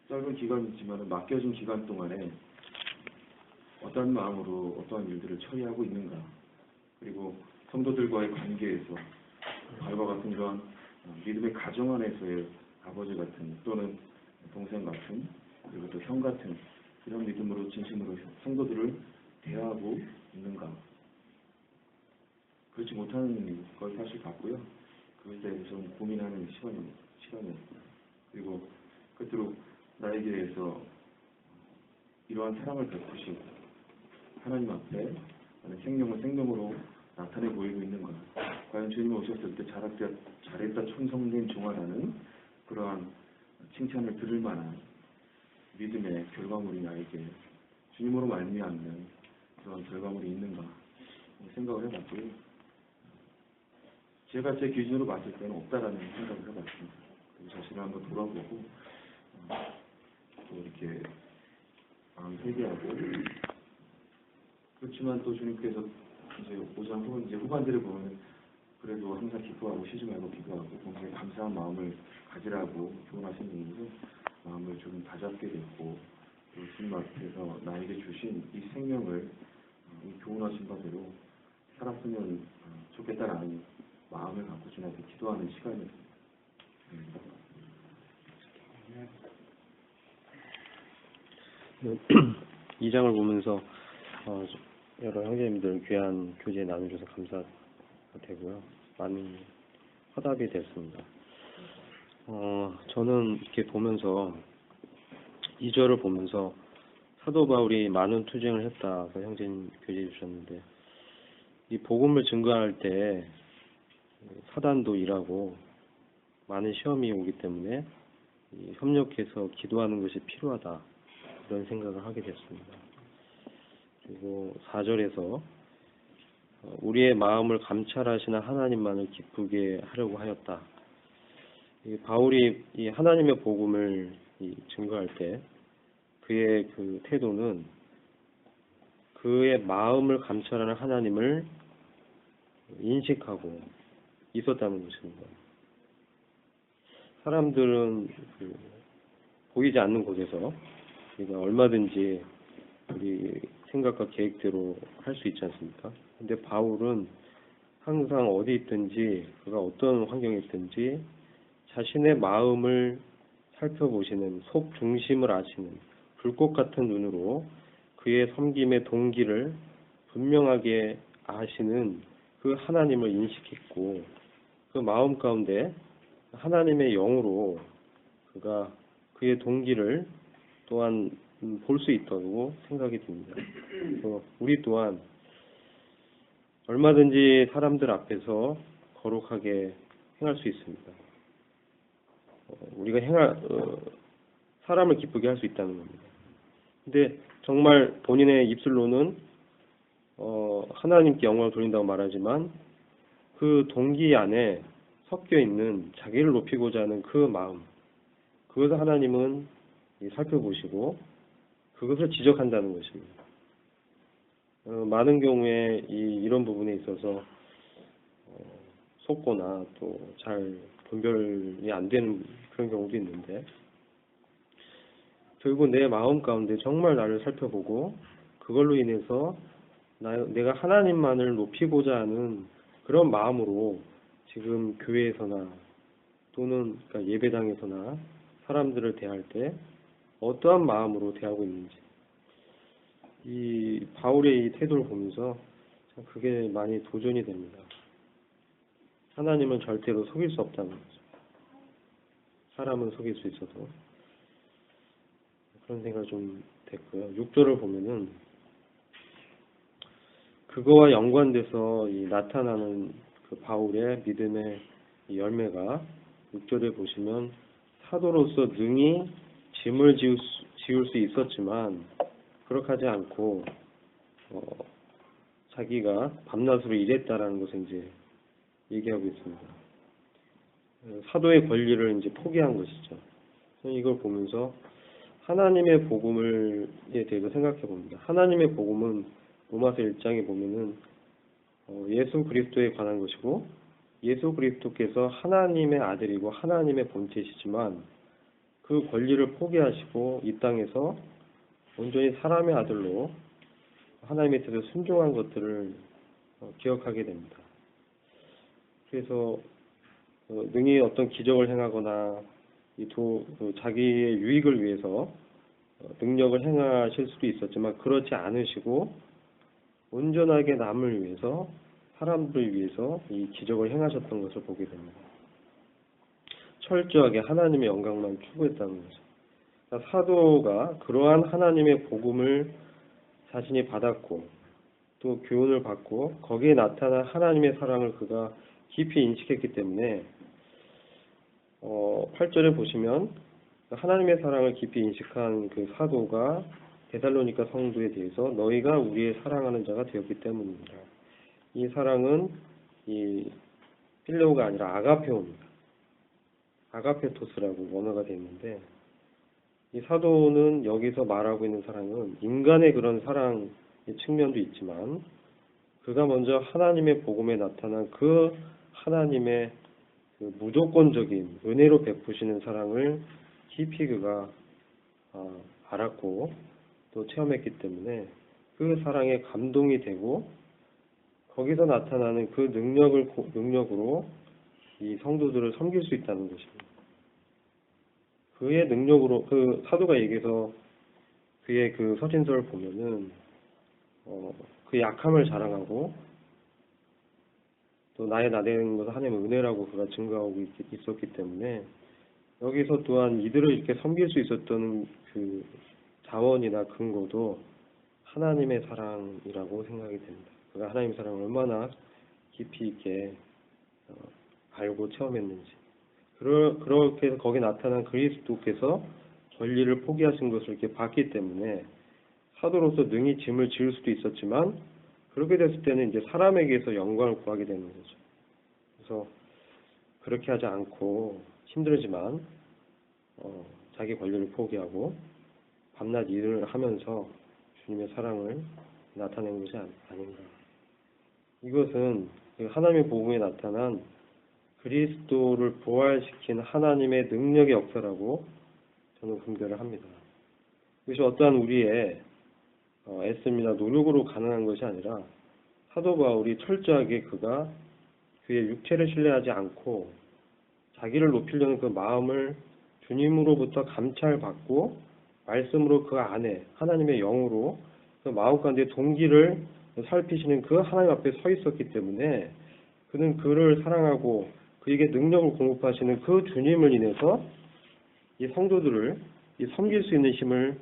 짧은 기간이지만 맡겨진 기간 동안에 어떠한 마음으로 어떠한 일들을 처리하고 있는가 그리고 성도들과의 관계에서 과거 같은 건 믿음의 가정 안에서의 아버지 같은 또는 동생 같은 그리고 또 형 같은 이런 믿음으로 진심으로 성도들을 대하고 있는가 그렇지 못하는 걸 사실 같고요. 그것에 대해서 좀 고민하는 시간이었고요. 그리고 끝으로 나에게서 이러한 사랑을 베푸신 하나님 앞에 나는 생명을 생명으로 나타내 보이고 있는가 과연 주님이 오셨을 때 잘했다 충성된 종아라는 그러한 칭찬을 들을 만한 믿음의 결과물이 나에게 주님으로 말미암는 그런 결과물이 있는가 생각을 해봤고요. 제가 제 기준으로 봤을 때는 없다라는 생각을 해봤습니다. 자신을 한번 돌아보고 또 이렇게 마음 회개하고 그렇지만 또 주님께서 이제 오전 혹은 이제 후반들을 보면 그래도 항상 기뻐하고 쉬지 말고 기도하고 굉장히 감사한 마음을 가지라고 교훈하시면서 마음을 좀 다잡게 됐고 또 주님 앞에서 나에게 주신 이 생명을 이 교훈하신 바대로 살았으면 좋겠다라는 마음을 갖고 주님한테 기도하는 시간이었습니다. 이 장을 보면서 여러 형제님들 귀한 교제 나눠줘서 감사되고요. 많이 화답이 됐습니다. 저는 이렇게 보면서 2절을 보면서 사도 바울이 많은 투쟁을 했다. 형제님 교제해 주셨는데 이 복음을 증거할 때 사단도 일하고 많은 시험이 오기 때문에 협력해서 기도하는 것이 필요하다. 그런 생각을 하게 됐습니다. 그리고 4절에서 우리의 마음을 감찰하시는 하나님만을 기쁘게 하려고 하였다. 바울이 이 하나님의 복음을 증거할 때 그의 그 태도는 그의 마음을 감찰하는 하나님을 인식하고 있었다는 것입니다. 사람들은 보이지 않는 곳에서 우리가 얼마든지 우리 생각과 계획대로 할 수 있지 않습니까? 근데 바울은 항상 어디 있든지 그가 어떤 환경에 있든지 자신의 마음을 살펴보시는 속 중심을 아시는 불꽃 같은 눈으로 그의 섬김의 동기를 분명하게 아시는 그 하나님을 인식했고 그 마음 가운데 하나님의 영으로 그가 그의 동기를 또한 볼 수 있다고 생각이 듭니다. 그래서 우리 또한 얼마든지 사람들 앞에서 거룩하게 행할 수 있습니다. 우리가 사람을 기쁘게 할 수 있다는 겁니다. 근데 정말 본인의 입술로는 하나님께 영광을 돌린다고 말하지만 그 동기 안에 섞여 있는 자기를 높이고자 하는 그 마음, 그것을 하나님은 살펴보시고 그것을 지적한다는 것입니다. 많은 경우에 이런 부분에 있어서 속거나 또 잘 분별이 안 되는 그런 경우도 있는데, 결국 내 마음 가운데 정말 나를 살펴보고 그걸로 인해서 내가 하나님만을 높이고자 하는 그런 마음으로 지금 교회에서나 또는 그러니까 예배당에서나 사람들을 대할 때 어떠한 마음으로 대하고 있는지, 이 바울의 이 태도를 보면서 참 그게 많이 도전이 됩니다. 하나님은 절대로 속일 수 없다는 거죠. 사람은 속일 수 있어도. 그런 생각이 좀 됐고요. 6절을 보면은 그거와 연관돼서 나타나는 그 바울의 믿음의 이 열매가 6절에 보시면 사도로서 능히 짐을 지울 수 있었지만 그렇게 하지 않고 자기가 밤낮으로 일했다라는 것을 이제 얘기하고 있습니다. 사도의 권리를 이제 포기한 것이죠. 저는 이걸 보면서 하나님의 복음에 대해서 생각해 봅니다. 하나님의 복음은 로마서 1장에 보면은 예수 그리스도에 관한 것이고, 예수 그리스도께서 하나님의 아들이고 하나님의 본체시지만 그 권리를 포기하시고 이 땅에서 온전히 사람의 아들로 하나님의 뜻에 순종한 것들을 기억하게 됩니다. 그래서 능히 어떤 기적을 행하거나 자기의 유익을 위해서 능력을 행하실 수도 있었지만 그렇지 않으시고 온전하게 남을 위해서, 사람들을 위해서 이 기적을 행하셨던 것을 보게 됩니다. 철저하게 하나님의 영광만 추구했다는 거죠. 그러니까 사도가 그러한 하나님의 복음을 자신이 받았고 또 교훈을 받고 거기에 나타난 하나님의 사랑을 그가 깊이 인식했기 때문에 8절에 보시면 하나님의 사랑을 깊이 인식한 그 사도가 데살로니가 성도에 대해서 너희가 우리의 사랑하는 자가 되었기 때문입니다. 이 사랑은 이 필레오가 아니라 아가페오입니다. 아가페토스라고 원어가 되어 있는데, 이 사도는 여기서 말하고 있는 사랑은 인간의 그런 사랑의 측면도 있지만 그가 먼저 하나님의 복음에 나타난 그 하나님의 그 무조건적인 은혜로 베푸시는 사랑을 깊이 그가 알았고 또 체험했기 때문에 그 사랑에 감동이 되고 거기서 나타나는 그 능력으로 이 성도들을 섬길 수 있다는 것입니다. 그의 능력으로, 그 사도가 얘기해서 그의 그 서신서를 보면은 그 약함을 자랑하고 또 나의 나대는 것은 하나님의 은혜라고 그가 증거하고 있었기 때문에 여기서 또한 이들을 이렇게 섬길 수 있었던 그 자원이나 근거도 하나님의 사랑이라고 생각이 됩니다. 그가 하나님의 사랑을 얼마나 깊이 있게 알고 체험했는지, 그렇게 해서 거기에 나타난 그리스도께서 권리를 포기하신 것을 이렇게 봤기 때문에 사도로서 능히 짐을 지을 수도 있었지만 그렇게 됐을 때는 이제 사람에게서 영광을 구하게 되는 거죠. 그래서 그렇게 하지 않고 힘들지만 자기 권리를 포기하고 밤낮 일을 하면서 주님의 사랑을 나타낸 것이 아닌가. 이것은 하나님의 복음에 나타난 그리스도를 부활시킨 하나님의 능력의 역사라고 저는 분별을 합니다. 이것이 어떠한 우리의 애씀이나 노력으로 가능한 것이 아니라 사도 바울이 철저하게 그가 그의 육체를 신뢰하지 않고 자기를 높이려는 그 마음을 주님으로부터 감찰받고 말씀으로 그 안에 하나님의 영으로 그 마음 가운데 동기를 살피시는 그 하나님 앞에 서 있었기 때문에 그는 그를 사랑하고 그에게 능력을 공급하시는 그 주님을 인해서 이 성도들을 섬길 수 있는 힘을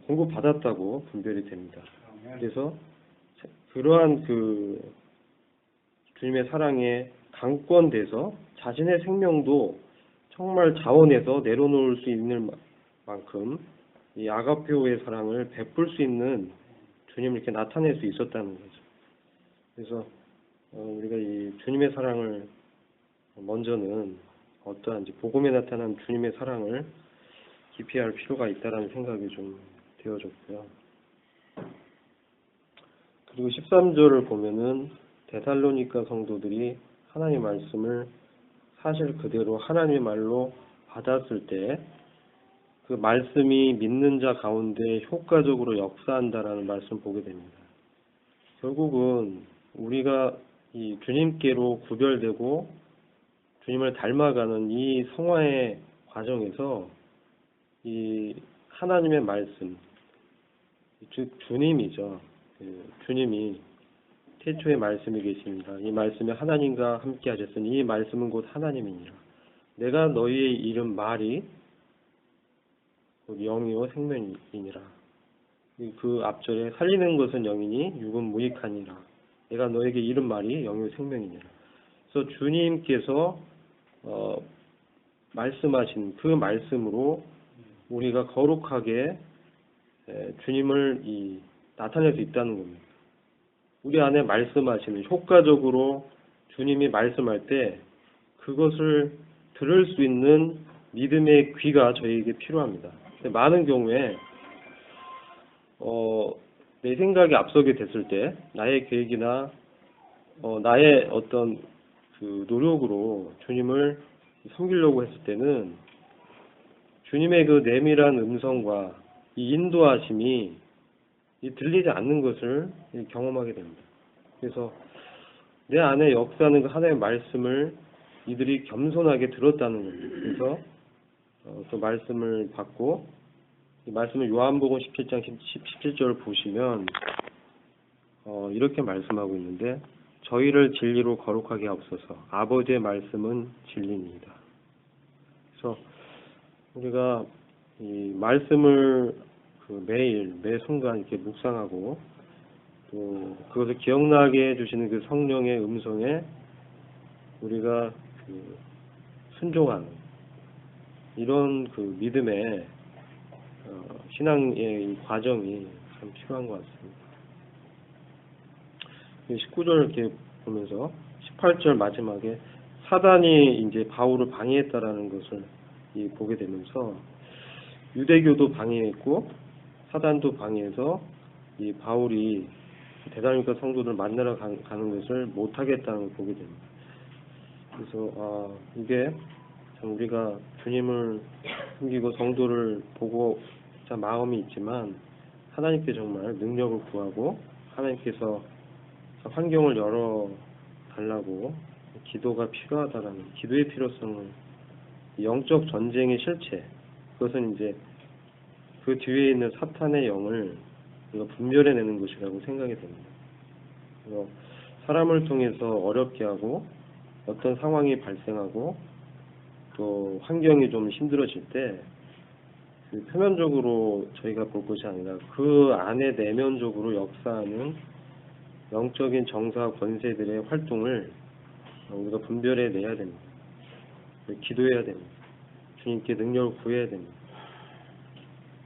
공급받았다고 분별이 됩니다. 그래서 그러한 그 주님의 사랑에 강권돼서 자신의 생명도 정말 자원해서 내려놓을 수 있는 만큼 이 아가페오의 사랑을 베풀 수 있는 주님을 이렇게 나타낼 수 있었다는 거죠. 그래서 우리가 이 주님의 사랑을 먼저는 어떠한지 복음에 나타난 주님의 사랑을 깊이 할 필요가 있다는 생각이 좀 되어졌고요. 그리고 13절을 보면은 데살로니가 성도들이 하나님의 말씀을 사실 그대로 하나님의 말로 받았을 때 그 말씀이 믿는 자 가운데 효과적으로 역사한다라는 말씀을 보게 됩니다. 결국은 우리가 이 주님께로 구별되고 주님을 닮아가는 이 성화의 과정에서 이 하나님의 말씀, 즉 주님이죠. 주님이 태초의 말씀이 계십니다. 이 말씀이 하나님과 함께 하셨으니 이 말씀은 곧 하나님이니라. 내가 너희의 이름 말이 곧 영이요 생명이니라. 그 앞절에 살리는 것은 영이니 육은 무익하니라. 내가 너에게 이름 말이 영이요 생명이니라. 그래서 주님께서 말씀하신 그 말씀으로 우리가 거룩하게 주님을 나타낼 수 있다는 겁니다. 우리 안에 말씀하시는 효과적으로 주님이 말씀할 때 그것을 들을 수 있는 믿음의 귀가 저희에게 필요합니다. 많은 경우에 내 생각이 앞서게 됐을 때 나의 계획이나 나의 어떤 그 노력으로 주님을 섬기려고 했을 때는 주님의 그 내밀한 음성과 이 인도하심이 들리지 않는 것을 경험하게 됩니다. 그래서 내 안에 역사하는 그 하나님의 말씀을 이들이 겸손하게 들었다는 겁니다. 그래서 그 말씀을 받고 이 말씀을 요한복음 17장 17절을 보시면 이렇게 말씀하고 있는데 저희를 진리로 거룩하게 하옵소서. 아버지의 말씀은 진리입니다. 그래서 우리가 이 말씀을 매일 매 순간 이렇게 묵상하고 또 그것을 기억나게 해주시는 그 성령의 음성에 우리가 순종하는 이런 그 믿음의 신앙의 과정이 참 필요한 것 같습니다. 19절 이렇게 보면서 18절 마지막에 사단이 이제 바울을 방해했다라는 것을 보게 되면서 유대교도 방해했고 사단도 방해해서 이 바울이 데살로니가 성도들 만나러 가는 것을 못하겠다는 걸 보게 됩니다. 그래서 이게 참 우리가 주님을 섬기고 성도를 보고 참 마음이 있지만 하나님께 정말 능력을 구하고 하나님께서 환경을 열어 달라고 기도가 필요하다라는 기도의 필요성을 영적 전쟁의 실체 그것은 이제 그 뒤에 있는 사탄의 영을 우리가 분별해내는 것이라고 생각이 됩니다. 그래서 사람을 통해서 어렵게 하고 어떤 상황이 발생하고 또 환경이 좀 힘들어질 때 그 표면적으로 저희가 볼 것이 아니라 그 안에 내면적으로 역사하는 영적인 정사 권세들의 활동을 우리가 분별해내야 됩니다. 기도해야 됩니다. 주님께 능력을 구해야 됩니다.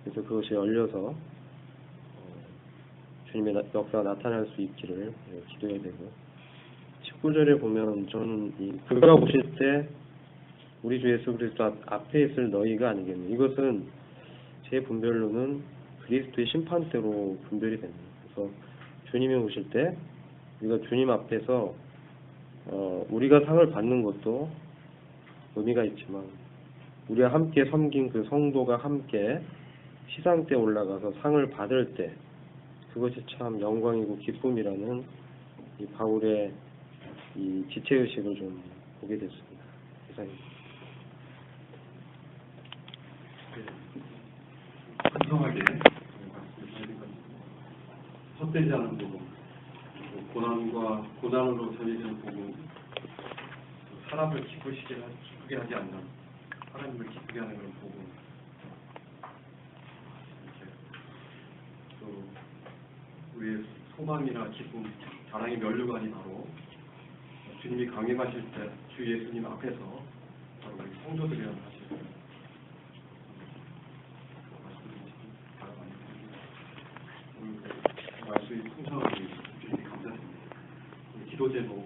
그래서 그것이 열려서 주님의 역사가 나타날 수 있기를 기도해야 되고 19절에 보면 저는 그가 오실 때 우리 주 예수 그리스도 앞에 있을 너희가 아니겠니. 이것은 제 분별로는 그리스도의 심판대로 분별이 됩니다. 그래서 주님이 오실 때 우리가 주님 앞에서 우리가 상을 받는 것도 의미가 있지만 우리와 함께 섬긴 그 성도가 함께 시상 때 올라가서 상을 받을 때 그것이 참 영광이고 기쁨이라는 이 바울의 이 지체의식을 좀 보게 됐습니다. 이상입니다. 풍성하게 헛되지 않은 복음, 고난으로 전해지는 복음, 사람을 기쁘게 하지 않는 하나님을 기쁘게 하는 그런 복음, 또 우리의 소망이나 기쁨, 자랑의 면류관이 바로 주님이 강림하실 때 주 예수님 앞에서 바로 우리 성도들이라는 사실을 말씀이 풍성하게 주님이 감사드립니다. 기도 제목